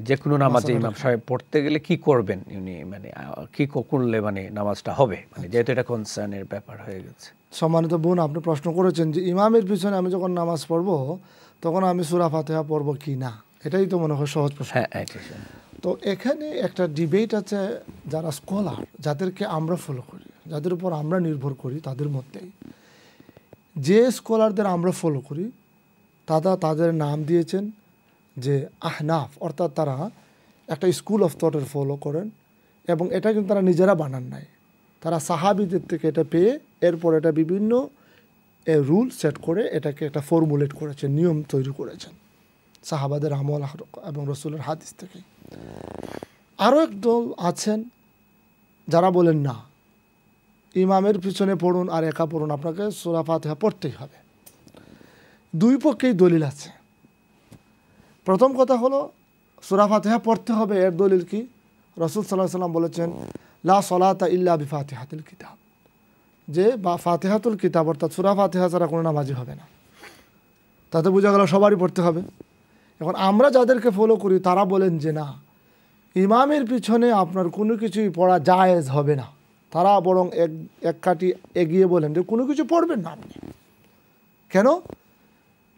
যে কোনো নামাজে ইমাম সাহেব পড়তে গেলে কি করবেন, উনি মানে কি করলে মানে নামাজটা হবে, মানে যেহেতু এটা কনসার্নের ব্যাপার হয়ে গেছে। সম্মানিত বোন, আপনি প্রশ্ন করেছেন যে ইমামের পিছনে আমি যখন নামাজ পড়বো তখন আমি সূরা ফাতিহা পড়বো কি না, এটাই তো মনে হয় সহজ প্রশ্ন। তো এখানে একটা ডিবেট আছে, যারা স্কলার, যাদেরকে আমরা ফলো করি, যাদের উপর আমরা নির্ভর করি, তাদের মধ্যেই যে স্কলারদের আমরা ফলো করি, তাদের নাম দিয়েছেন যে আহনাফ, অর্থাৎ তারা একটা স্কুল অফ থটের ফলো করেন, এবং এটা কিন্তু তারা নিজেরা বানান নাই, তারা সাহাবীদের থেকে এটা পেয়ে এরপর এটা বিভিন্ন রুল সেট করে এটাকে একটা ফর্মুলেট করেছেন, নিয়ম তৈরি করেছেন সাহাবাদের আমল এবং রসুলের হাদিস থেকে। আরও একদল আছেন যারা বলেন না, ইমামের পিছনে পড়ুন আর একা পড়ুন, আপনাকে সূরা ফাতিহা পড়তেই হবে। দুই পক্ষেই দলিল আছে। প্রথম কথা হলো সূরা ফাতিহা পড়তে হবে, এর দলিল কি? রাসূল সাল্লাল্লাহু আলাইহি ওয়াসাল্লাম বলেছেন লা সলাতা ইল্লা বিফাতিহাতিল কিতাব, যে বা ফাতিহাতুল কিতাব অর্থাৎ সূরা ফাতিহা ছাড়া কোনো নামাজই হবে না। তাতে বোঝা গেল সবারই পড়তে হবে। এখন আমরা যাদেরকে ফলো করি তারা বলেন যে না, ইমামের পিছনে আপনার কোনো কিছুই পড়া জায়েজ হবে না। তারা বরং এক কাটি এগিয়ে বলেন যে কোনো কিছু পড়বেন না আপনি। কেন?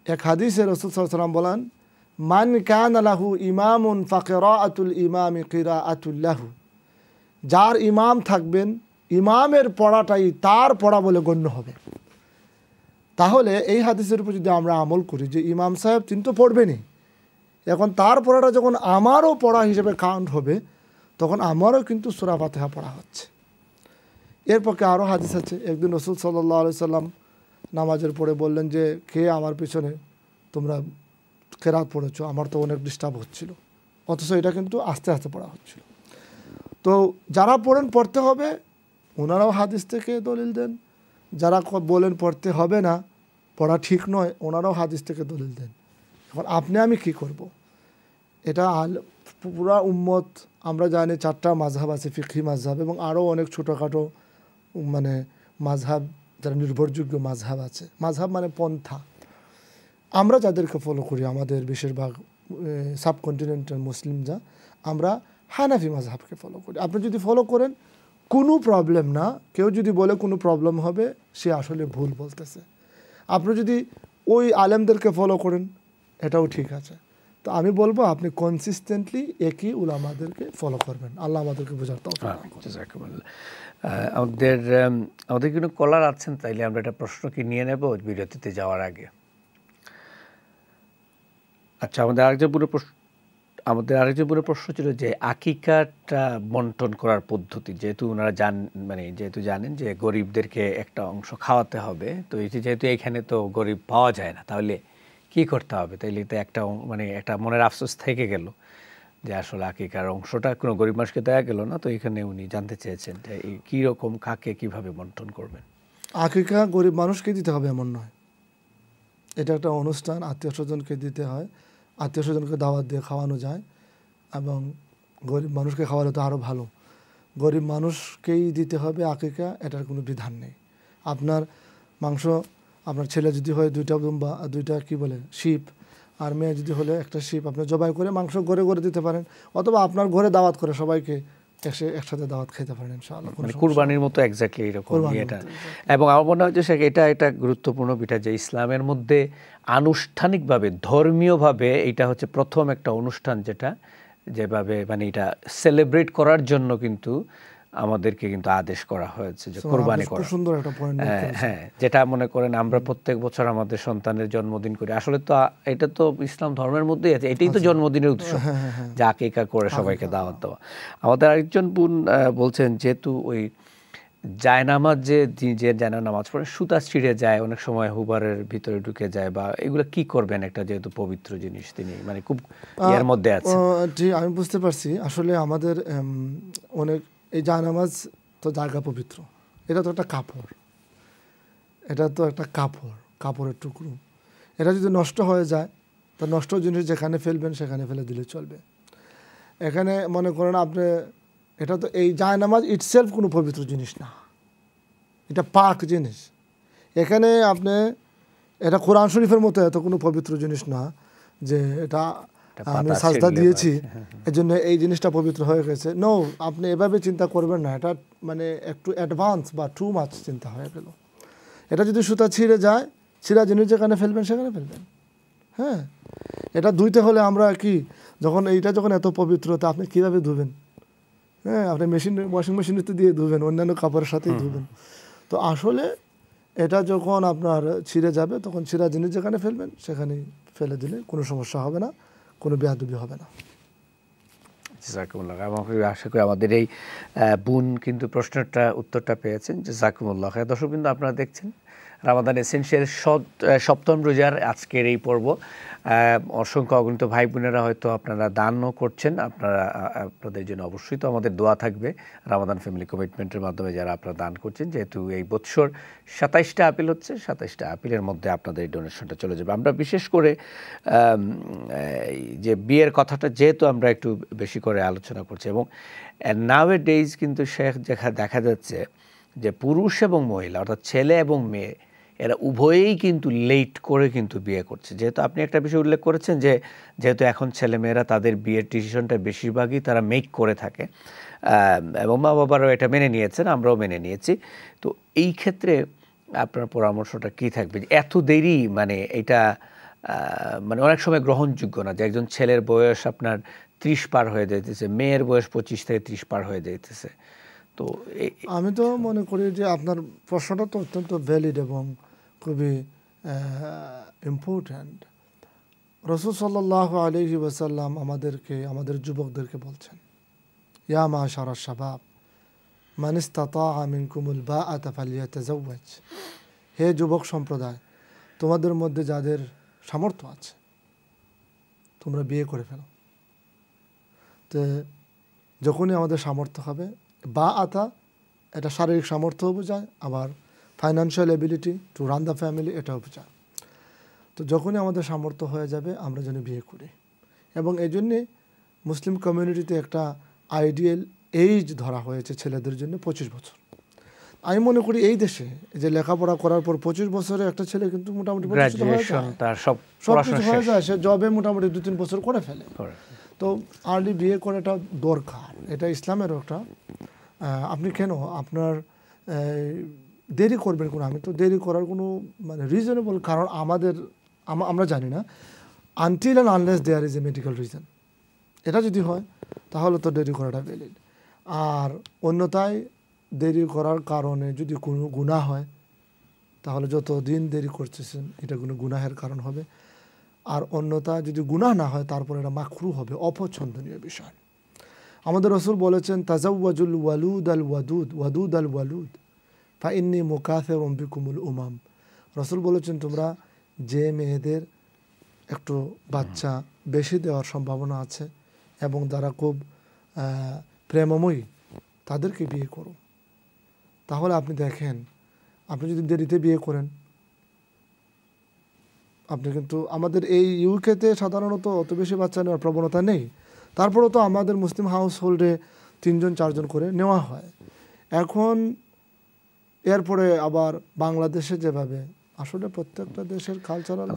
এক হাদিসে রাসূল সাল্লাল্লাহু আলাইহি ওয়াসাল্লাম বলেন মান কানা লাহু ইমামুন ফাকিরাআতুল ইমামি কিরাআতুল লাহু, যার ইমাম থাকবেন ইমামের পড়াটাই তার পড়া বলে গণ্য হবে। তাহলে এই হাদিসের উপর যদি আমরা আমল করি যে ইমাম সাহেব তিনি তো পড়বেনই, এখন তার পড়াটা যখন আমারও পড়া হিসেবে কাউন্ট হবে, তখন আমারও কিন্তু সূরা ফাতিহা পড়া হচ্ছে। এর পক্ষে আরও হাদিস আছে। একদিন রাসূল সাল্লাল্লাহু আলাইহি সাল্লাম নামাজের পরে বললেন যে কে আমার পিছনে তোমরা কেরাত পড়েছো, আমার তো অনেক ডিস্টার্ব হচ্ছিল, অথচ এটা কিন্তু আস্তে আস্তে পড়া হচ্ছিল। তো যারা পড়েন পড়তে হবে ওনারাও হাদিস থেকে দলিল দেন, যারা বলেন পড়তে হবে না, পড়া ঠিক নয়, ওনারাও হাদিস থেকে দলিল দেন। এখন আপনি আমি কি করব? এটা পুরা উম্মত, আমরা জানি 4টা মাযহাব আছে, ফিকহি মাযহাব এবং আরও অনেক ছোটোখাটো মানে মাযহাব, যারা নির্ভরযোগ্য মাযহাব আছে। মাযহাব মানে পন্থা। আমরা যাদেরকে ফলো করি, আমাদের বেশিরভাগ সাবকন্টিনেন্টাল মুসলিম যা, আমরা হানাফি মাযহাবকে ফলো করি। আপনি যদি ফলো করেন কোনো প্রবলেম না, কেউ যদি বলে কোনো প্রবলেম হবে সে আসলে ভুল বলতেছে। আপনি যদি ওই আলেমদেরকে ফলো করেন এটাও ঠিক আছে। তো আমি বলবো আপনি কনসিস্টেন্টলি একই উলামাদেরকে ফলো করবেন। আল্লাহ আমাদেরকে বোঝার তৌফিক দান করুন। আমাদের কোনো কলার আছেন, তাইলে আমরা একটা প্রশ্ন কি নিয়ে নেব বিরতিতে যাওয়ার আগে। আচ্ছা, আমাদের আরেকজন পুরো প্রশ্ন ছিল যে আকিকাটা বন্টন করার পদ্ধতি, যেহেতু ওনারা যেহেতু জানেন যে গরিবদেরকে একটা অংশ খাওয়াতে হবে, তো যেহেতু এখানে তো গরিব পাওয়া যায় না, তাহলে কি করতে হবে? তাইলে তো একটা মনের আফসোস থেকে গেল যে আসলে আকিকার অংশটা কোনো গরিব মানুষকে দেওয়া গেল না। তো এখানে উনি জানতে চেয়েছেন যে কীরকম কাকে কিভাবে বন্টন করবেন। আকিকা গরিব মানুষকে দিতে হবে এমন নয়, এটা একটা অনুষ্ঠান, আত্মীয় স্বজনকে দিতে হয়, আত্মীয় স্বজনকে দাওয়াত দিয়ে খাওয়ানো যায়, এবং গরিব মানুষকে খাওয়ালে তো আরও ভালো। গরিব মানুষকেই দিতে হবে আকিকা, এটার কোনো বিধান নেই। আপনার মাংস, আপনার ছেলে যদি হয় 2টা দুম্বা, 2টা কি বলে শিপ, আর মেয়ে যদি হলে একটা শিপ, আপনি জবাই করে মাংস ঘরে ঘরে দিতে পারেন, অথবা আপনার ঘরে দাওয়াত করে সবাইকে একসাথে দাওয়াত খেতে পারেন ইনশাআল্লাহ। কুরবানির মতো এক্স্যাক্টলি এরকম এটা। এবং আমার মনে হয় যে এটা একটা গুরুত্বপূর্ণ বিষয় যে ইসলামের মধ্যে আনুষ্ঠানিকভাবে, ধর্মীয়ভাবে এটা হচ্ছে প্রথম একটা অনুষ্ঠান যেভাবে এটা সেলিব্রেট করার জন্য কিন্তু আমাদেরকে কিন্তু আদেশ করা হয়েছে যে কোরবানি করা। সুন্দর একটা পয়েন্ট। হ্যাঁ, যেটা মনে করেন আমরা প্রত্যেক বছর আমাদের সন্তানের জন্মদিন করি, আসলে তো এটা তো ইসলাম ধর্মের মধ্যেই আছে, এটাই তো জন্মদিনের উৎসব, যা আকিকা করে সবাইকে দাওয়াত দেওয়া। আমাদের আরেকজন বোন বলছেন যেহেতু ওই জায়নামাজ যে জায়নামাজ পড়ে সুতা ছিঁড়ে যায়, অনেক সময় হুবারের ভিতরে ঢুকে যায়, বা এগুলো কি করবেন? একটা যেহেতু পবিত্র জিনিস তিনি খুব এর মধ্যে আছে। জি, আমি বুঝতে পারছি। আসলে আমাদের অনেক এই জায়নামাজ তো জায়গা পবিত্র, এটা তো একটা কাপড়, কাপড়ের টুকরো। এটা যদি নষ্ট হয়ে যায়, তো নষ্ট জিনিস যেখানে ফেলবেন সেখানে ফেলে দিলে চলবে। এখানে মনে করেন আপনি, এটা তো এই জায়নামাজ ইটসেলফ কোনো পবিত্র জিনিস না, এটা পাক জিনিস। এখানে আপনি, এটা কোরআন শরীফের মতো এত কোনো পবিত্র জিনিস না যে এটা আমি সাজদা দিয়েছি এই জন্য এই জিনিসটা পবিত্র হয়ে গেছে। নো, আপনি এভাবে চিন্তা করবেন না, এটা একটু অ্যাডভান্স বা টু মাচ চিন্তা হয়ে গেল। এটা যদি সুতা ছিঁড়ে যায়, ছিঁড়া জিনিস যেখানে ফেলবেন সেখানে ফেলবেন। হ্যাঁ, এটা ধুইতে হলে আমরা কি, এইটা যখন এত পবিত্র, তা আপনি কীভাবে ধুবেন? হ্যাঁ, আপনি ওয়াশিং মেশিনেতে দিয়ে ধুবেন, অন্যান্য কাপড়ের সাথেই ধুবেন। তো আসলে এটা যখন আপনার ছিঁড়ে যাবে, তখন ছিঁড়া জিনিস যেখানে ফেলবেন সেখানেই ফেলে দিলে কোনো সমস্যা হবে না, কোনো বেয়াদবি হবে না। জাযাকুমুল্লাহ। আশা করি আমাদের এই বোন কিন্তু প্রশ্নটা উত্তরটা পেয়েছেন। জাযাকুমুল্লাহ। দর্শক বিন্দু, আপনারা দেখছেন রামাদান এসেনশিয়াল 7ম রোজার আজকের এই পর্ব। অসংখ্য অগণিত ভাই বোনেরা হয়তো আপনারা দানও করছেন, আপনাদের জন্য অবশ্যই তো আমাদের দোয়া থাকবে রামাদান ফ্যামিলি কমিটমেন্টের মাধ্যমে যারা আপনারা দান করছেন। যেহেতু এই বৎসর 27টা আপিল হচ্ছে, 27টা আপিলের মধ্যে আপনাদের এই ডোনেশনটা চলে যাবে। আমরা বিশেষ করে যে বিয়ের কথাটা যেহেতু আমরা একটু বেশি করে আলোচনা করছি, এবং নাও এ ডেইজ কিন্তু দেখা যাচ্ছে যে পুরুষ এবং মহিলা, অর্থাৎ ছেলে এবং মেয়ে, এরা উভয়েই কিন্তু লেট করে কিন্তু বিয়ে করছে। যেহেতু আপনি একটা বিষয় উল্লেখ করেছেন যে যেহেতু এখন ছেলেমেয়েরা তাদের বিয়ের ডিসিশনটা বেশিরভাগই তারা মেক করে থাকে, এবং মা বাবারাও এটা মেনে নিয়েছেন, আমরাও মেনে নিয়েছি। তো এই ক্ষেত্রে আপনার পরামর্শটা কী থাকবে? এত দেরি, এটা মানে অনেক সময় গ্রহণযোগ্য না, যে একজন ছেলের বয়স আপনার 30 পার হয়ে যাইতেছে, মেয়ের বয়স 25 থেকে 30 পার হয়ে যাইতেছে। তো আমি তো মনে করি যে আপনার প্রশ্নটা তো অত্যন্ত ভ্যালিড এবং খুবই ইম্পর্ট্যান্ট। রাসূল সাল্লাল্লাহু আলাইহি ওয়াসাল্লাম আমাদের যুবকদেরকে বলছেন, ইয়া মাশারা শাবাব মান ইসতাতাআ মিনকুমুল বাআতা ফালইয়াতাজাওয়াজ, হে যুবক সম্প্রদায়, তোমাদের মধ্যে যাদের সামর্থ্য আছে তোমরা বিয়ে করে ফেলো। তো যখনই আমাদের সামর্থ্য হবে, বাআতা এটা শারীরিক সামর্থ্যও বোঝায়, আবার financial ability to run the family এটাও বোঝায়। তো যখনই আমাদের সামর্থ্য হয়ে যাবে আমরা যেন বিয়ে করি। এবং এই জন্যে মুসলিম কমিউনিটিতে একটা আইডিয়াল এইজ ধরা হয়েছে ছেলেদের জন্য 25 বছর। আমি মনে করি এই দেশে যে লেখাপড়া করার পর 25 বছরে একটা ছেলে কিন্তু মোটামুটি সব কিছু হয়ে যায়, সে জবে মোটামুটি 2-3 বছর করে ফেলে। তো আর্লি বিয়ে করাটা দরকার, এটা ইসলামেরও একটা। আপনি কেন আপনার দেরি করবেন কোনো, আমি তো দেরি করার কোনো মানে রিজনেবল কারণ আমরা জানি না, until and unless there is a medical reason. এটা যদি হয় তাহলে তো দেরি করাটা ভ্যালিড। আর অন্যথায় দেরি করার কারণে যদি কোনো গুনাহ হয় তাহলে যত দিন দেরি করতেছেন এটা কোনো গুনাহের কারণ হবে। আর অন্যথা যদি গুনাহ না হয় তারপর এটা মাকরুহ হবে, অপছন্দনীয় বিষয়। আমাদের রাসূল বলেছেন, তাজাওয়াজুল ওয়ালুদ আল ওয়াদুদ ওয়াদুদ আল ওয়ালুদ ফাইন্নী মুকাথিরুম বিকুমুল উমাম। রাসূল বলেছেন, তোমরা যে মেয়েদের একটু বাচ্চা বেশি দেওয়ার সম্ভাবনা আছে এবং যারা খুব প্রেমময়ী তাদেরকে বিয়ে করো। তাহলে আপনি দেখেন, আপনি যদি দেরিতে বিয়ে করেন, আপনি কিন্তু আমাদের এই ইউকেতে সাধারণত অত বেশি বাচ্চা নেওয়ার প্রবণতা নেই, তারপরেও তো আমাদের মুসলিম হাউস হোল্ডে 3-4 করে নেওয়া হয়। এখন এরপরে আবার বাংলাদেশে যেভাবে আসলে প্রত্যেকটা দেশের কালচারাল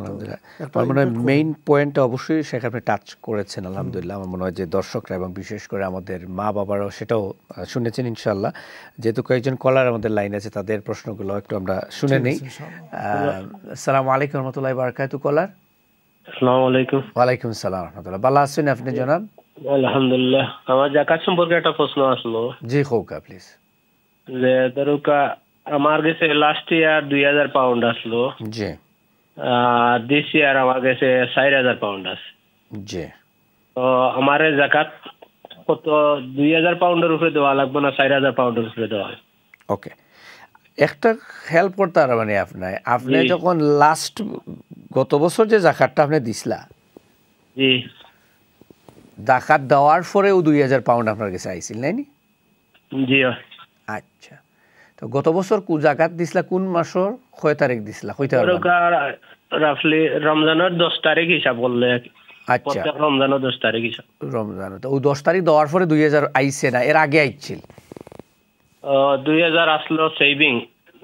মেইন পয়েন্টটা অবশ্যই সেখানে টাচ করেছেন আলহামদুলিল্লাহ। আমার মনে হয় যে দর্শকরা এবং বিশেষ করে আমাদের মা বাবারাও সেটাও শুনেছেন ইনশাআল্লাহ। যেহেতু কয়েকজন কলার আমাদের লাইন আছে, তাদের প্রশ্নগুলো একটু আমরা শুনে নেই। আসসালামু আলাইকুম রহমতুল্লাহি ওয়া বারাকাতুহু। কলার, আসসালামু আলাইকুম। ওয়ালাইকুম আসসালাম রাহমাতুল্লাহ। ভালো আছেন আপনি জনাব? আলহামদুলিল্লাহ। আমার জাকাত সম্পর্কে একটা প্রশ্ন আসলো। জি খোকা প্লিজ। যে ধরুকা আমার কাছে লাস্ট ইয়ার 2000 পাউন্ড আসলো, জি, দিস ইয়ার আমার কাছে 4000 পাউন্ড আছে, জি। তো আমার জাকাত কত 2000 পাউন্ডের উপরে দেওয়া লাগবে না 4000 পাউন্ডের উপরে দেওয়া? ওকে, একটা হেল্প করতে পারবেন আপনি যখন লাস্ট গত বছর যে জাকাতটা আপনি দিছিলা, জি, জাকাত দেওয়ার পরেও 2000 পাউন্ড আপনার কাছে আইছিল নাইনি? জি। আচ্ছা, তো গত বছর জাকাত দিছিলা কোন মাসের কয় তারিখ দিছিলা কইতে পারবেন? রাফলি রমজানের 10 তারিখ হিসাব করলে। আচ্ছা, রমজানের 10 তারিখ হিসাব। রমজান, তো ওই 10 তারিখ দেওয়ার পরে 2000 আইছে না, এর আগে আইছিল? 2000 আসলো সেভিং।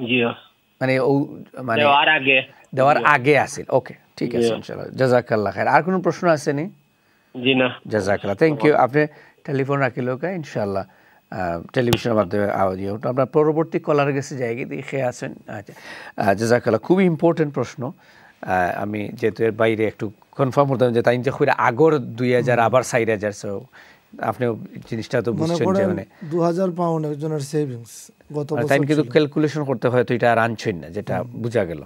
জি, মানে ও মানে দেওয়ার আগে আসিল। ওকে, ঠিক আছে ইনশাআল্লাহ, জাযাকাল্লাহ খাইর। আর কোনো প্রশ্ন আছে নি? জি না, জাযাকাল্লাহ, থ্যাংক ইউ। আপনি টেলিফোন রাখিল কা ইনশাআল্লাহ টেলিভিশনের মাধ্যমে আওয়াজে ওটা আমরা পরবর্তী কলার কাছে যাই দেখে আছেন। আচ্ছা, জাযাকাল্লাহ, খুবই ইম্পর্টেন্ট প্রশ্ন। আমি যেহেতু এর বাইরে একটু কনফার্ম করতাম যে তাই যে আগর 2000 আবার 4000, সো আপনিও জিনিসটা তো বুঝছেন যে মানে 2000 পাউন্ড একজনের সেভিংস গত বছর তাই কিন্তু ক্যালকুলেশন করতে হয়, তো এটা আর আনছেন না, যেটা বোঝা গেল।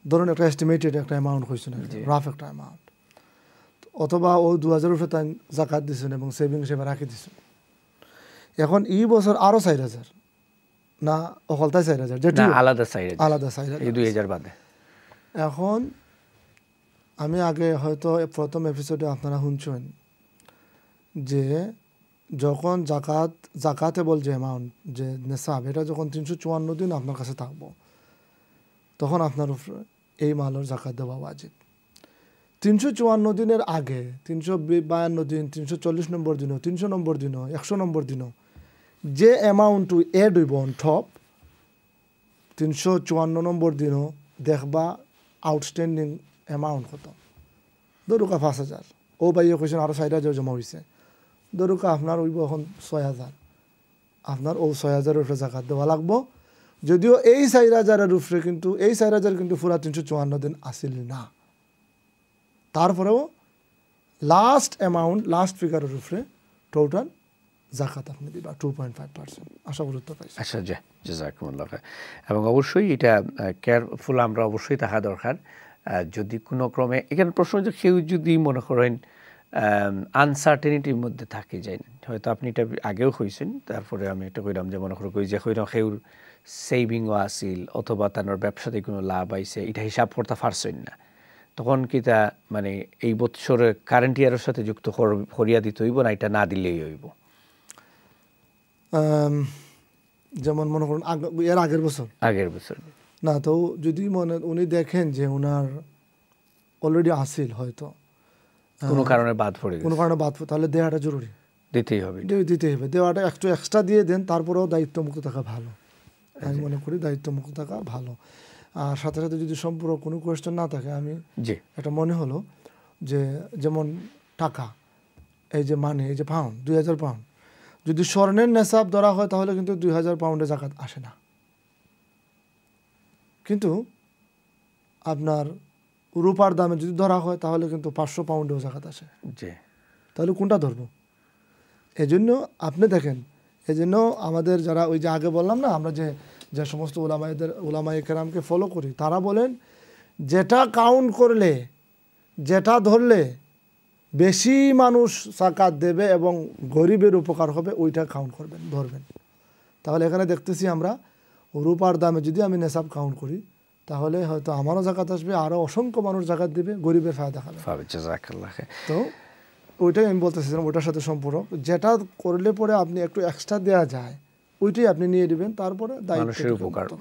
ধরুন একটা এস্টিমেটেড একটা অ্যামাউন্ট হয়েছে না, রাফ একটা অ্যামাউন্ট, অথবা ও 2000 উপরে তাই জাকাত দিছেন এবং সেভিং হিসেবে রাখি দিছেন। এখন এই বছর আরো 4000 না অকলতাই 4000, যেটা আলাদা 4000 এই 2000 বাদে। এখন আমি আগে হয়তো প্রথম এপিসোডে আপনারা শুনছেন যে যখন জাকাতেবল যে অ্যামাউন্ট যে নেশাব, এটা যখন 354 দিন আপনার কাছে থাকবো তখন আপনার উপরে এই মালের জাকাত দেওয়া ওয়াজিব। 354 দিনের আগে 352 দিন, 340 নম্বর দিনও, 300 নম্বর দিনও, 100 নম্বর দিনও যে অ্যামাউন্ট এড হইব অন টপ, 354 নম্বর দিনও দেখবা আউটস্ট্যান্ডিং অ্যামাউন্ট কত। ধরুকা 5000, ও বাইয়ে কৈছেন আরও 4000 জমা হয়েছে, ধরুকা আপনার হইব এখন 6000, আপনার ও 6000 উপরে জাকাত দেওয়া লাগবো। যদিও এই 4000 উপরে কিন্তু এই 4000 কিন্তু পুরা 354 দিন আসিল না, তারপরেও লাস্ট অ্যামাউন্ট লাস্ট ফিগারের উপরে টোটাল জাকাত আপনি দিবা 2.5%। আশা করি উত্তর পাইছি। আচ্ছা, জাযাকুমুল্লাহ খাইর। এবং অবশ্যই এটা কেয়ারফুল আমরা অবশ্যই থাকা দরকার। যদি কোনো ক্রমে এখানে প্রশ্ন যে কেউ যদি মনে করেন আনসার্টেনিটির মধ্যে থাকে যায়, হয়তো আপনি এটা আগেও কইছেন, তারপরে আমি এটা কইলাম যে মনে করো কই যে কইরা কেউর সেভিংও আসিল অথবা তার ব্যবসাতে কোনো লাভ আইছে, এটা হিসাব করতে পারছেন না, তখন কি তা মানে এই বছরের কারেন্ট ইয়ারের সাথে যুক্ত করিয়া দিতে হইব না এটা না দিলেই হইব? যেমন মনে করুন এর আগের বছর না, তো যদি উনি দেখেন যে উনার অলরেডি আসিল হয়তো কোনো কারণে বাদ পড়ে তাহলে দেওয়াটা জরুরি, দিতেই হবে। দেওয়াটা একটু এক্সট্রা দিয়ে দেন, তারপরেও দায়িত্বমুক্ত থাকা ভালো। আমি মনে করি দায়িত্বমুক্ত থাকা ভালো। আর সাথে সাথে যদি সম্পূর্ণ কোনো কোয়েশ্চেন না থাকে, আমি এটা মনে হলো যে যেমন টাকা, এই যে মানি, এই যে পাউন্ড 2000 পাউন্ড যদি স্বর্ণের নেশাব ধরা হয় তাহলে কিন্তু 2000 পাউন্ডে জাকাত আসে না। কিন্তু আপনার রূপার দামে যদি ধরা হয় তাহলে কিন্তু 500 পাউন্ডেও জাকাত আসে। তাহলে কোনটা ধরবো? এজন্য আপনি দেখেন, এজন্য আমাদের যারা ওই যে আগে বললাম না, আমরা যে সমস্ত উলামায়ে কেরামকে ফলো করি, তারা বলেন যেটা কাউন্ট করলে, যেটা ধরলে বেশি মানুষ জাকাত দেবে এবং গরিবের উপকার হবে, ওইটা কাউন্ট করবেন, ধরবেন। তাহলে এখানে দেখতেছি আমরা রূপার দামে যদি আমি নেশাব কাউন্ট করি তাহলে হয়তো আমারও জাকাত আসবে, আরও অসংখ্য মানুষ জাকাত দেবে, গরিবের ফায়দা খাবে। তো ওইটাই আমি বলতেছিলাম, ওইটার সাথে সম্পূরক, যেটা করলে পরে আপনি একটু এক্সট্রা দেওয়া যায় ওইটাই আপনি নিয়ে নেবেন, তারপরে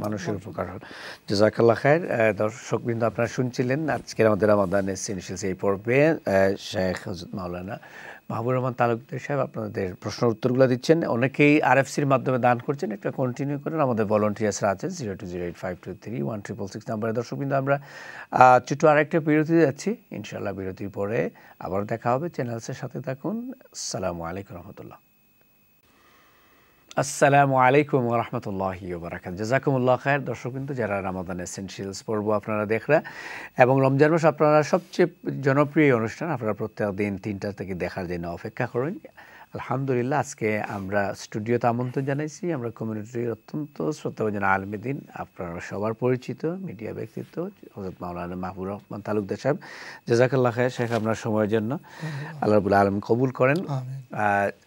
মানুষের উপকার হল। জাযাকাল্লাহ খাইর। দর্শকবৃন্দ, আপনারা শুনছিলেন আজকের আমাদের রামাদান এসেনশিয়ালস এই পর্বে শেখ হযরত মাওলানা মাহবুবুর রহমান তালুকদার সাহেব আপনাদের প্রশ্নের উত্তরগুলো দিচ্ছেন। অনেকেই RFCর মাধ্যমে দান করছেন, একটা কন্টিনিউ করেন। আমাদের ভলান্টিয়ার্সরা আছেন 0208523166 নাম্বারে। দর্শকবৃন্দ, আমরা ছোট্ট আরেকটা বিরতি যাচ্ছি, ইনশাআল্লাহ বিরতির পরে আবার দেখা হবে। চ্যানেলসের সাথে থাকুন। আসসালামু আলাইকুম রহমতুল্লাহ। আসসালামু আলাইকুম রহমতুল্লাহি ওয়া বারাকাতুহু। জাযাকুমুল্লাহ খাইর। দর্শকবৃন্দ, যারা রামাদান এসেনশিয়ালস পর্ব আপনারা দেখরা এবং রমজান মাস আপনারা সবচেয়ে জনপ্রিয় অনুষ্ঠান আপনারা প্রত্যেক দিন 3টা থেকে দেখার জন্য অপেক্ষা করেন। আলহামদুলিল্লাহ, আজকে আমরা স্টুডিওতে আমন্ত্রণ জানাইছি আমরা কমিউনিটির অত্যন্ত শ্রদ্ধাভাজন আলেমে দ্বীন, আপনারা সবার পরিচিত মিডিয়া ব্যক্তিত্ব হযরত মাওলানা মাহবুবুর রহমান তালুকদার সাহেব। জাযাকাল্লাহ খাইর শেখ, আপনার সময়ের জন্য আল্লাহ রাব্বুল আলামিন কবুল করেন।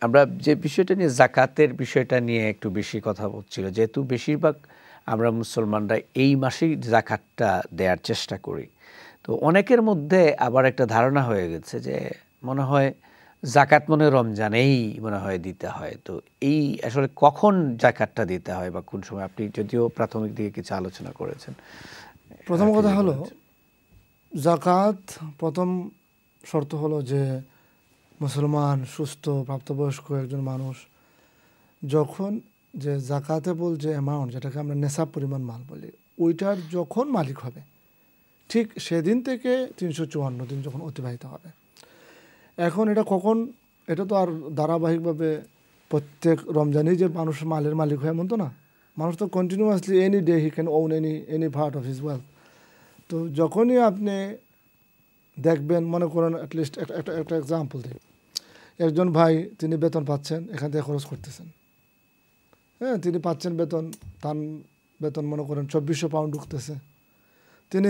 আমরা যে বিষয়টা নিয়ে, জাকাতের বিষয়টা নিয়ে একটু বেশি কথা হচ্ছিল, যেহেতু বেশিরভাগ আমরা মুসলমানরা এই মাসেই জাকাতটা দেওয়ার চেষ্টা করি, তো অনেকের মধ্যে আবার একটা ধারণা হয়ে গেছে যে মনে হয় জাকাত মনে রমজানেই মনে হয় দিতে হয়। তো এই আসলে কখন জাকাতটা দিতে হয় বা কোন সময়? আপনি যদিও প্রাথমিক দিকে কিছু আলোচনা করেছেন। প্রথম কথা হলো, জাকাত প্রথম শর্ত হলো যে মুসলমান সুস্থ প্রাপ্তবয়স্ক একজন মানুষ যখন যে জাকাতেবল যে অ্যামাউন্ট, যেটাকে আমরা নেশাব পরিমাণ মাল বলি, ওইটার যখন মালিক হবে ঠিক সেদিন থেকে 354 দিন যখন অতিবাহিত হবে। এখন এটা কখন, এটা তো আর ধারাবাহিকভাবে প্রত্যেক রমজানেই যে মানুষ মালের মালিক হয় এমন তো না। মানুষ তো continuously any day he can own any part of his wealth. তো যখনই আপনি দেখবেন, মনে করেন অ্যাটলিস্ট একটা এক্সাম্পল দিই, একজন ভাই তিনি বেতন পাচ্ছেন, এখান থেকে খরচ করতেছেন, হ্যাঁ, তিনি পাচ্ছেন বেতন, তার বেতন মনে করেন 2400 পাউন্ড ঢুকতেছে, তিনি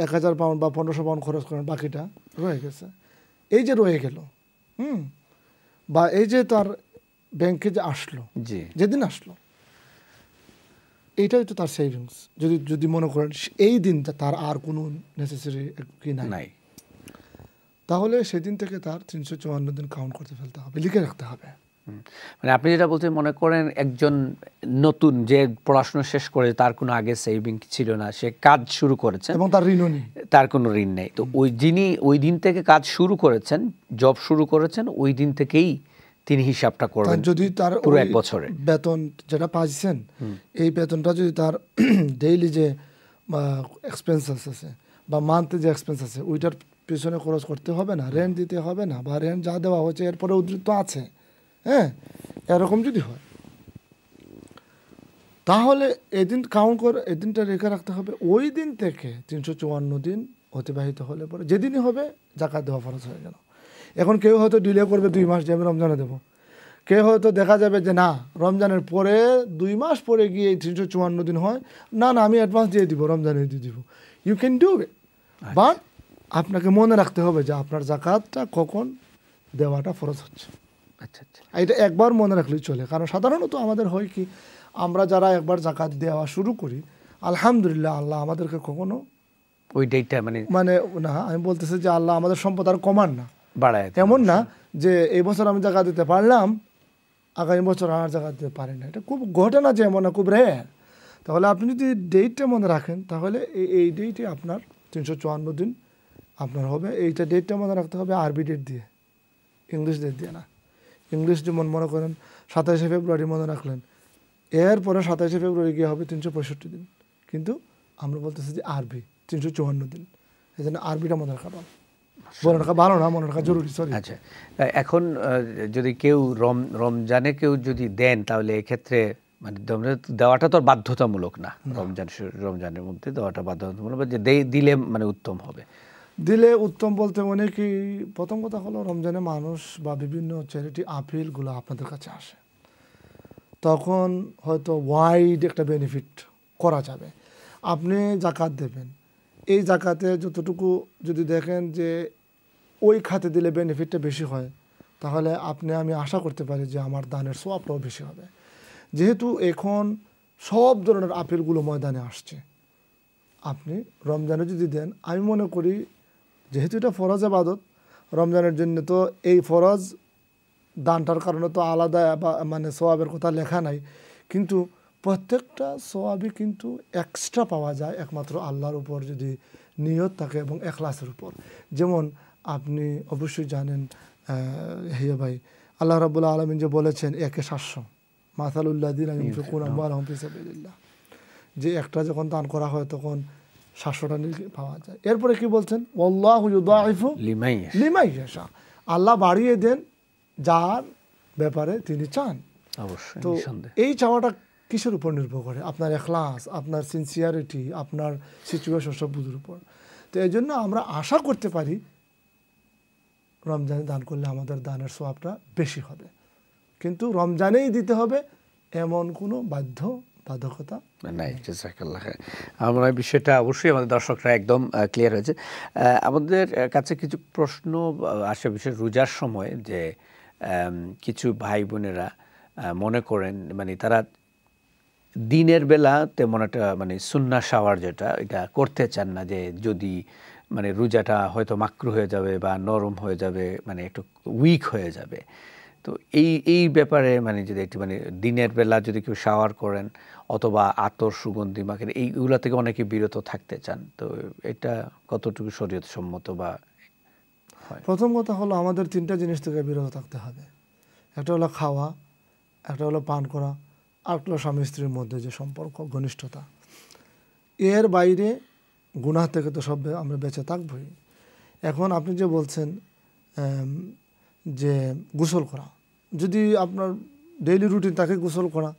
1000 পাউন্ড বা 1500 পাউন্ড খরচ করেন, বাকিটা রয়ে গেছে। এই যে রয়ে গেল, বা এই যে তার ব্যাংকে যে আসলো, যেদিন আসলো, এইটাই তো তার সেভিংস। যদি মনে করেন এই দিনটা তার আর কোনো নেসেসারি কি নাই, তাহলে সেদিন থেকে তার 354 দিন কাউন্ট করতে ফেলতে হবে, লিখে রাখতে হবে। মানে আপনি যেটা বলছেন, মনে করেন একজন নতুন যে পড়াশোনা শেষ করে, তার কোনো আগে সেভিং ছিল না, সে কাজ শুরু করেছেন এবং তার ঋণও নেই, তার কোনো ঋণ নেই, তো যিনি ওই দিন থেকে কাজ শুরু করেছেন, জব শুরু করেছেন, ওই দিন থেকেই তিনি হিসাবটা করবেন। যদি তার পুরো এক বছরে বেতন যেটা পাচ্ছেন, এই বেতনটা যদি তার ডেইলি যে এক্সপেন্সেস আছে বা মান্থলি যে এক্সপেন্স আছে, ওইটার পিছনে খরচ করতে হবে না, রেন্ট দিতে হবে না, বা রেন্ট যা দেওয়া হচ্ছে এরপরে উদ্ধৃত আছে, হ্যাঁ, এরকম যদি হয়, তাহলে এদিন কাউন্ট করে এদিনটা রেখে রাখতে হবে। ওই দিন থেকে 354 দিন অতিবাহিত হলে পরে যেদিনই হবে জাকাত দেওয়া ফরজ হয়ে গেল। এখন কেউ হয়তো ডিলে করবে 2 মাস যে আমি রমজানে দেবো, কেউ হয়তো দেখা যাবে যে না রমজানের পরে 2 মাস পরে গিয়ে 354 দিন হয়, না না আমি অ্যাডভান্স দিয়ে দিব, রমজানে দিয়ে দিব। You can do it, but আপনাকে মনে রাখতে হবে যে আপনার জাকাতটা কখন দেওয়াটা ফরজ হচ্ছে। আচ্ছা আচ্ছা, এটা একবার মনে রাখলেই চলে। কারণ সাধারণত আমাদের হয় কি, আমরা যারা একবার জাকাত দেওয়া শুরু করি, আলহামদুলিল্লাহ আল্লাহ আমাদেরকে কখনো ওই ডেটটা মানে না, আমি বলতেছি যে আল্লাহ আমাদের সম্পদ আর কমান না, বাড়ায়। এমন না যে এই বছর আমি জাকাত দিতে পারলাম আগামী বছর আর জাকাত দিতে পারি না, এটা খুব ঘটে না, যে এমন না, খুব রেয়ার। তাহলে আপনি যদি ডেটটা মনে রাখেন তাহলে এই ডেটে আপনার 354 দিন আপনার হবে। এইটা ডেটটা মনে রাখতে হবে আরবি ডেট দিয়ে, ইংলিশ ডেট দিয়ে না। ইংলিশ যেমন মনে করেন 27শে ফেব্রুয়ারি মনে রাখলেন, এরপরে 27শে ফেব্রুয়ারি গিয়ে হবে 365 দিন, কিন্তু আমরা বলতেছি যে আরবি 354 দিন। এই জন্য আরবিটা মনে রাখা ভালো, মনে রাখা ভালো না, মনে রাখা জরুরি। সরি। আচ্ছা, এখন যদি কেউ রমজানে কেউ যদি দেন তাহলে এক্ষেত্রে মানে দেওয়াটা তো বাধ্যতামূলক না, রমজানের মধ্যে দেওয়াটা বাধ্যতামূলক, যে দিলে মানে উত্তম হবে। দিলে উত্তম বলতে মানে কি, প্রথম কথা হলো রমজানে মানুষ বা বিভিন্ন চ্যারিটি আপিলগুলো আপনাদের কাছে আসে, তখন হয়তো ওয়াইড একটা বেনিফিট করা যাবে। আপনি জাকাত দেবেন, এই জাকাতে যতটুকু যদি দেখেন যে ওই খাতে দিলে বেনিফিটটা বেশি হয়, তাহলে আমি আশা করতে পারি যে আমার দানের সওয়াবটাও বেশি হবে। যেহেতু এখন সব ধরনের আপিলগুলো ময়দানে আসছে, আপনি রমজানে যদি দেন, আমি মনে করি যেহেতু এটা ফরজ ইবাদত, রমজানের জন্য তো এই ফরজ দানটার কারণে তো আলাদা বা মানে সওয়াবের কথা লেখা নাই, কিন্তু প্রত্যেকটা সওয়াবই কিন্তু এক্সট্রা পাওয়া যায় একমাত্র আল্লাহর উপর যদি নিয়ত থাকে এবং এখলাসের উপর। যেমন আপনি অবশ্যই জানেন হিয়া ভাই, আল্লাহ রাব্বুল আলামিন যে বলেছেন 1/700 মাসালুল্লাযিনা ইউনফিকুনা আমওয়ালাহুম ফি সাবিলিল্লাহ, যে একটা যখন দান করা হয় তখন 700টা পাওয়া যায়। এরপরে কি বলছেন, ওয়াল্লাহু ইউদাইফু লিমান ইয়াশা, আল্লাহ বাড়িয়ে দেন যার ব্যাপারে তিনি চান। অবশ্যই। তো এই চাওয়াটা কিসের উপর নির্ভর করে? আপনার এখলাস, আপনার সিনসিয়ারিটি, আপনার সিচুয়েশন সবগুলোর উপর। তো এই জন্য আমরা আশা করতে পারি রমজানে দান করলে আমাদের দানের সওয়াবটা বেশি হবে, কিন্তু রমজানেই দিতে হবে এমন কোনো বাধ্যকতা নাই। জাযাকাল্লাহ খাইর। আমরা এই বিষয়টা অবশ্যই আমাদের দর্শকরা একদম ক্লিয়ার হয়েছে। আমাদের কাছে কিছু প্রশ্ন আসে, বিশেষ রোজার সময়, যে কিছু ভাই বোনেরা মনে করেন মানে তারা দিনের বেলা তেমন একটা মানে সুন্নাহ শাওয়ার যেটা এটা করতে চান না, যে যদি মানে রোজাটা হয়তো মাকরু হয়ে যাবে বা নরম হয়ে যাবে, মানে একটু উইক হয়ে যাবে। তো এই ব্যাপারে মানে যদি একটু মানে দিনের বেলা যদি কেউ শাওয়ার করেন অথবা আতর সুগন্ধি মাখেন, এইগুলা থেকে অনেকে বিরত থাকতে চান, তো এটা কতটুকু শরীয়ত সম্মত? বা প্রথম কথা হলো আমাদের 3টা জিনিস থেকে বিরত থাকতে হবে। একটা হলো খাওয়া, একটা হলো পান করা, আর একটা হলো স্বামী স্ত্রীর মধ্যে যে সম্পর্ক, ঘনিষ্ঠতা। এর বাইরে গুনাহ থেকে তো সব আমরা বেঁচে থাকবই। এখন আপনি যে বলছেন যে গোসল করা, যদি আপনার ডেইলি রুটিন থাকে গোসল করা,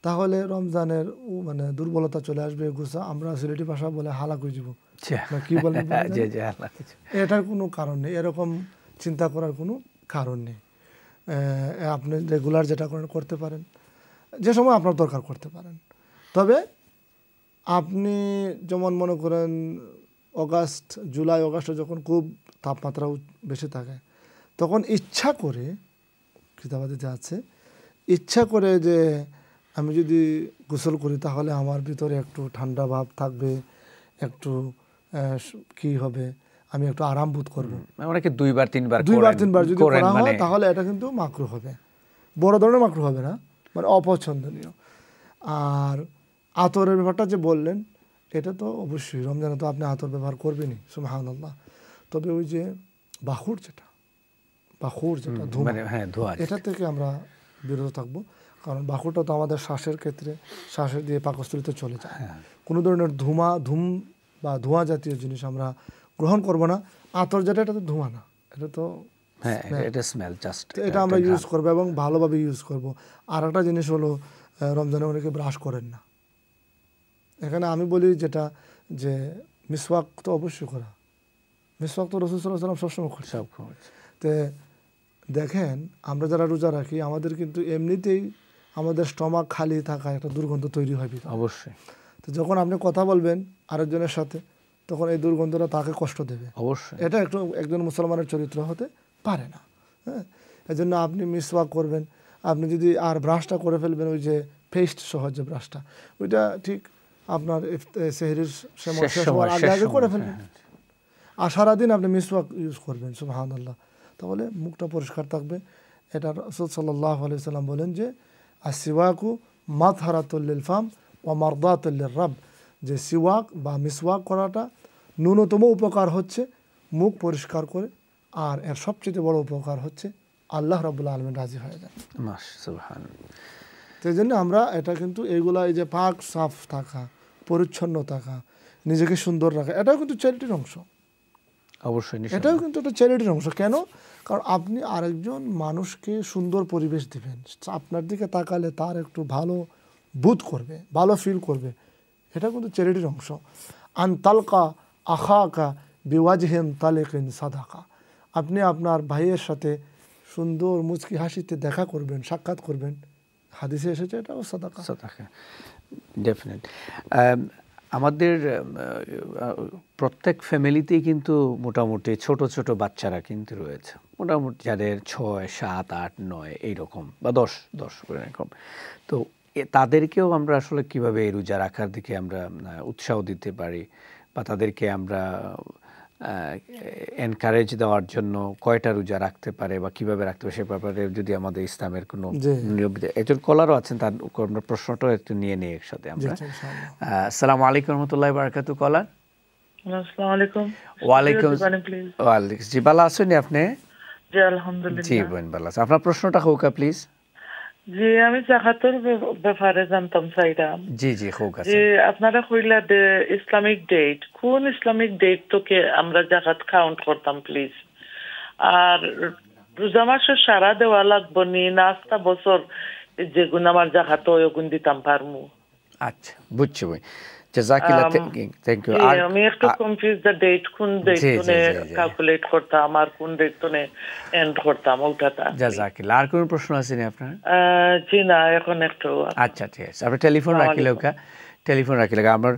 তাহলে রমজানের মানে দুর্বলতা চলে আসবে। আমরা সিলেটি ভাষা বলে হালাক হয়ে যাব, কি বলেন, এটার কোনো কারণ নেই, এরকম চিন্তা করার কোনো কারণ নেই। আপনি রেগুলার যেটা করতে পারেন, যে সময় আপনার দরকার করতে পারেন। তবে আপনি যেমন মনে করেন জুলাই অগাস্টে যখন খুব তাপমাত্রা বেশি থাকে, তখন ইচ্ছা করে কিতাবাদিতে আছে, ইচ্ছা করে যে আমি যদি গোসল করি তাহলে আমার ভিতরে একটু ঠান্ডা ভাব থাকবে, একটু কি হবে, আমি একটু আরাম বোধ করবো। অনেকে 2-3 বার যদি করা হয় তাহলে এটা কিন্তু মাকরু হবে, বড় ধরনের মাকরু হবে না, মানে অপছন্দনীয়। আর আতরের ব্যাপারটা যে বললেন, এটা তো অবশ্যই রমজানে তো আপনি আতর ব্যবহার করবেনই, সুবহানাল্লাহ। তবে ওই যে বাখুর যেটা ধোঁয়া, এটা থেকে আমরা বিরত থাকবো। কারণ বাখুরটা তো আমাদের শ্বাসের ক্ষেত্রে, শ্বাসের দিয়ে পাকস্থলিতে চলে যায়। কোনো ধরনের ধোঁয়া জাতীয় জিনিস আমরা গ্রহণ করব না। আতর যেটা, এটা তো ধোঁয়া না, এটা তো এটা আমরা ইউজ করবো এবং ভালোভাবে ইউজ করব। আর একটা জিনিস হলো, রমজানে অনেকে ব্রাশ করেন না। এখানে আমি বলি যেটা, যে মিসওয়াক তো অবশ্যই করা, মিসওয়াক তো রাসূল সাল্লাল্লাহু আলাইহি ওয়াসাল্লাম সবসময় করছে। সব করছে। তো দেখেন আমরা যারা রোজা রাখি আমাদের কিন্তু এমনিতেই আমাদের স্টমাক খালি থাকা একটা দুর্গন্ধ তৈরি হয় ভিতরে। অবশ্যই। তো যখন আপনি কথা বলবেন আরেকজনের সাথে তখন এই দুর্গন্ধটা তাকে কষ্ট দেবে। অবশ্যই। এটা একজন মুসলমানের চরিত্র হতে পারে না। হ্যাঁ, এই জন্য আপনি মিসওয়াক করবেন। আপনি যদি আর ব্রাশটা করে ফেলবেন, ওই যে পেস্ট সহ যে ব্রাশটা, ওইটা ঠিক আপনার সেহরির সময় শেষ হওয়ার আগে আগে করে ফেলবেন। আর সারাদিন আপনি মিসওয়াক ইউজ করবেন, সুবহানাল্লাহ, তাহলে মুখটা পরিষ্কার থাকবে। এটা রাসূল সাল্লাল্লাহু আলাইহি ওয়াসাল্লাম বলেন যে আসওয়াকু মাতহারাতুল লিল ফাম ওয়া মারদাতুল লির রাব, যে সিওয়াক বা মিসওয়াক করাটা ন্যূনতম উপকার হচ্ছে মুখ পরিষ্কার করে, আর এর সবচেয়ে বড় উপকার হচ্ছে আল্লাহ রাব্বুল আলামিন রাজি হয়ে যান। সুবহানাল্লাহ। সেই জন্য আমরা এটা কিন্তু এইগুলা, এই যে পাক সাফ থাকা, পরিচ্ছন্ন থাকা, নিজেকে সুন্দর রাখা, এটাও কিন্তু চ্যারিটির অংশ। অবশ্যই, এটাও কিন্তু একটা চ্যারিটির অংশ। কেন? কারণ আপনি আরেকজন মানুষকে সুন্দর পরিবেশ দিবেন, আপনার দিকে তাকালে তার একটু ভালো বোধ করবে, ভালো ফিল করবে, এটা কিন্তু চ্যারিটির অংশ। আন তালকা আখাকা বিওয়াজহিন তালিকিন সাদাকা, আপনি আপনার ভাইয়ের সাথে সুন্দর মুচকি হাসিতে দেখা করবেন, সাক্ষাৎ করবেন, হাদিসে এসেছে এটাও সাদাকা। সাদাকা, ডেফিনেট। আমাদের প্রত্যেক ফ্যামিলিতেই কিন্তু মোটামুটি ছোট ছোট বাচ্চারা কিন্তু রয়েছে, মোটামুটি যাদের 6, 7, 8, 9 এইরকম বা 10 এরকম। তো তাদেরকেও আমরা আসলে কিভাবে এই রোজা রাখার দিকে আমরা উৎসাহ দিতে পারি, বা তাদেরকে আমরা এনকারেজ দেওয়ার জন্য কয়টা রোজা রাখতে পারে বা কিভাবে রাখতে পারে, সে ব্যাপারে যদি আমাদের ইসলামের কোনো নিয়ম। একজন কলারও আছেন, তার আমরা প্রশ্নটাও একটু নিয়ে নিই একসাথে আমরা। আসসালামু আলাইকুম রহমতুল্লাহি ওয়া বারাকাতুহু। কলার, আসসালামু আলাইকুম। ওয়ালাইকুম। জি, ভালো আছেন আপনি? জি আলহামদুলিল্লাহ। জি বোন, ভালো আছে। আপনার প্রশ্নটা হোক প্লিজ। জি, আমি জাকাতের ব্যাপারে জানতাম চাইলাম। জি জি হোক। যে আপনারা কইলা ইসলামিক ডেট, কোন ইসলামিক ডেট তোকে আমরা জাকাত কাউন্ট করতাম প্লিজ? আর রোজা মাসে সারা দেওয়া লাগবো নি, নাস্তা বছর যেগুন আমার জাকাত ওগুন দিতাম পারমু? আচ্ছা, বুঝছি ভাই, জাযাকিল্লাহ, থ্যাংক ইউ। আমি একটু কনফিউজ দ্য ডেট, কোন ডেট তোনে ক্যালকুলেট করতাম আর কোন ডেট তোনে এন্ড করতাম ওটাটা। জাযাকিল্লাহ। আর কোন প্রশ্ন আছে নি আপনার? জি না, এখন একটু। আচ্ছা ঠিক আছে, আপনি টেলিফোন রাখিলে আমার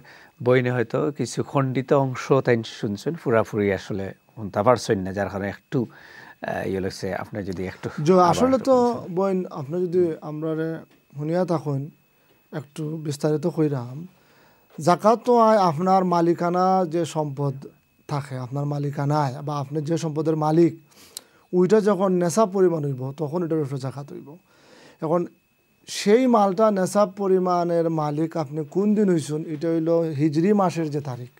বইনে হয়তো কিছু খণ্ডিত অংশ তাই শুনছেন, পুরাপুরি আসলে শুনতে পারছেন না, যার কারণে একটু ইয়ে লাগছে। আপনি যদি একটু আসলে তো বইন আপনি যদি আমরা শুনিয়া থাকুন একটু বিস্তারিত কইরাম, জাকাত তো আপনার মালিকানা যে সম্পদ থাকে, আপনার মালিকানায় বা আপনি যে সম্পদের মালিক, ওইটা যখন নেশাব পরিমাণ হইব তখন ওইটার উপরে জাকাত হইব। এখন সেই মালটা নেশাব পরিমাণের মালিক আপনি কোন দিন হইছেন, এটা হইল হিজরি মাসের যে তারিখ,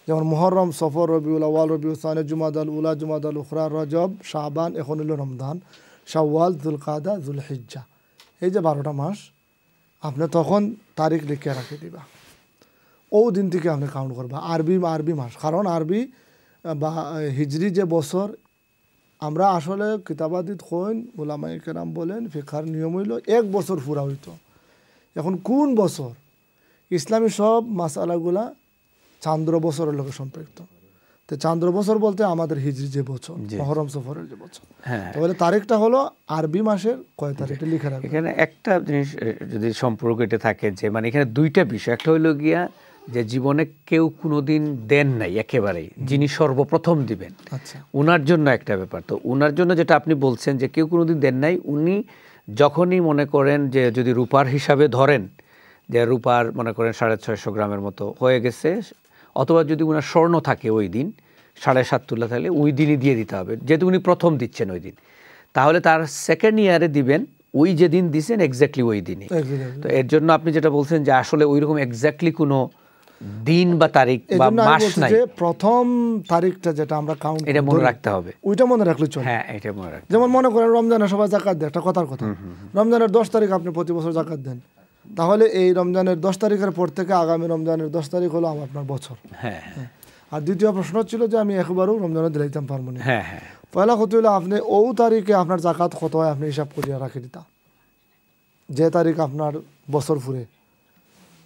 যেমন মুহররম, সফর, রবিউল আউয়াল, রবিউল সানি, জুমাদাল উলা, জুমাদাল উখরা, রজব, শাবান, এখন হইল রমজান, শাওয়াল, যুলকাদা, যুলহিজ্জা, এই যে 12টা মাস আপনি তখন তারিখ লিখে রাখি দিবা। ও দিন থেকে আপনি কাউন্ট করবা আরবি মাস। কারণ আরবি বা হিজরি যে বছর, আমরা আসলে কিতাবাদিত কইন, উলামায়ে কেরাম বলেন, ফিকহার নিয়ম হইল 1 বছর পুরা হইতো। এখন কোন বছর? ইসলামী সব মাসালাগুলা চান্দ্র বছরের লোকের সম্পৃক্ত। তো চান্দ্র বছর বলতে আমাদের হিজরি যে বছর, মুহররম সফরের যে বছর, তাহলে তারিখটা হলো আরবি মাসের কয় তারিখে লিখে রাখবে। এখানে একটা জিনিস যদি সম্পর্ক এটা থাকে, যে মানে এখানে দুইটা বিষয়, একটা হইল গিয়া যে জীবনে কেউ কোনোদিন দেন নাই একেবারেই, যিনি সর্বপ্রথম দিবেন, আচ্ছা, উনার জন্য একটা ব্যাপার। তো উনার জন্য যেটা আপনি বলছেন যে কেউ কোনোদিন দেন নাই, উনি যখনই মনে করেন যে যদি রূপার হিসাবে ধরেন, যে রূপার মনে করেন 650 গ্রামের মতো হয়ে গেছে, অথবা যদি উনার স্বর্ণ থাকে ওই দিন 7.5 তোলা, তাহলে ওই দিনই দিয়ে দিতে হবে, যেহেতু উনি প্রথম দিচ্ছেন ওই দিন। তাহলে তার সেকেন্ড ইয়ারে দিবেন ওই যেদিন দিচ্ছেন এক্স্যাক্টলি ওই দিনই। তো এর জন্য আপনি যেটা বলছেন যে আসলে ওইরকম এক্স্যাক্টলি কোনো দিন বা তারিখ বা মাস নাই, প্রথম তারিখটা যেটা আমরা কাউন্ট, এটা মনে রাখতে হবে, ওইটা মনে রাখলে চলে। হ্যাঁ, এটা মনে রাখতে। যেমন মনে করেন রমজানের সবাই জাকাত দেয়, একটা কথার কথা, রমজানের 10 তারিখ আপনি প্রতি বছর জাকাত দেন, তাহলে এই রমজানের 10 তারিখের পর থেকে আগামী রমজানের 10 তারিখ হলো আপনার বছর। হ্যাঁ। আর দ্বিতীয় প্রশ্ন ছিল যে আমি একবারও রমজানে দিলাইতাম পারবো না। হ্যাঁ। পয়লা কত হইলো আপনি ও তারিখে আপনার জাকাত কত হয় আপনি হিসাব করিয়া রাখি দিতা, যে তারিখ আপনার বছর ফুরে,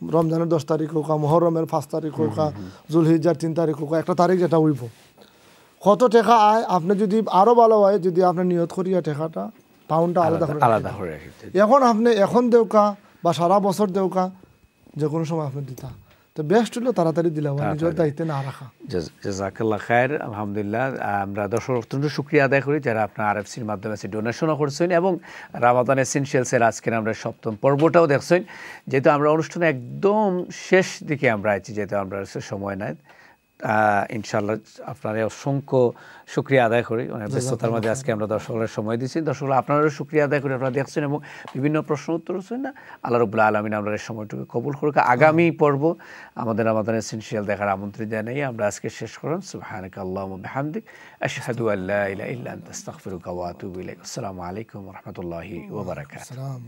রমজানের 10 তারিখ হোক, মুহররমের 5 তারিখ হোক, যুলহিজ্জার 3 তারিখ হোক, একটা তারিখ যেটা হইব, কত টাকা আয় আপনি যদি আরো ভালো হয় যদি আপনি নিয়ত করিয়া টাকাটা পাউন্ডটা আলাদা করে এখন আপনি এখন দেউকা বা সারা বছর দেউকা যে কোনো সময় আপনি দিতা তো বেস্ট হলো তাড়াতাড়ি দিলে নিজের দায়িত্বে না রাখা। জাযাকাল্লাহ খায়ের। আলহামদুলিল্লাহ, আমরা দর্শক অত্যন্ত শুকরিয়া আদায় করি যারা আপনার আরএফসির মাধ্যমে ডোনেশনও করছেন এবং রামাদান এসেনশিয়ালসের আজকের আমরা ৭ম পর্বটাও দেখছেন। যেহেতু আমরা অনুষ্ঠানে একদম শেষ দিকে আমরা আছি, যেহেতু আমরা সময় নাই, ইনশাআল্লাহ আপনারা অসংখ্য শুকরিয়া আদায় করি। অনেক ব্যস্ততার মধ্যে আজকে আমরা দর্শকদের সময় দিচ্ছি। দর্শকরা আপনারাও শুকরিয়া আদায় করি, আপনারা দেখছেন এবং বিভিন্ন প্রশ্ন উত্তর হচ্ছেন না। আল্লাহ রাব্বুল আলামিন আমরা এই সময়টুকু কবুল করুক। আগামী পর্ব আমাদের রামাদান এসেনশিয়াল দেখার আমন্ত্রণ জানাই আমরা আজকে শেষ করলাম। সুবহানাকা আল্লাহুম্মা বিহামদিক আশহাদু আল্লা ইলাহা ইল্লা আনতা আস্তাগফিরুকা ওয়া আতুবু ইলাইক। আসসালামু আলাইকুম ওয়া রাহমাতুল্লাহি ওয়া বারাকাতুহু।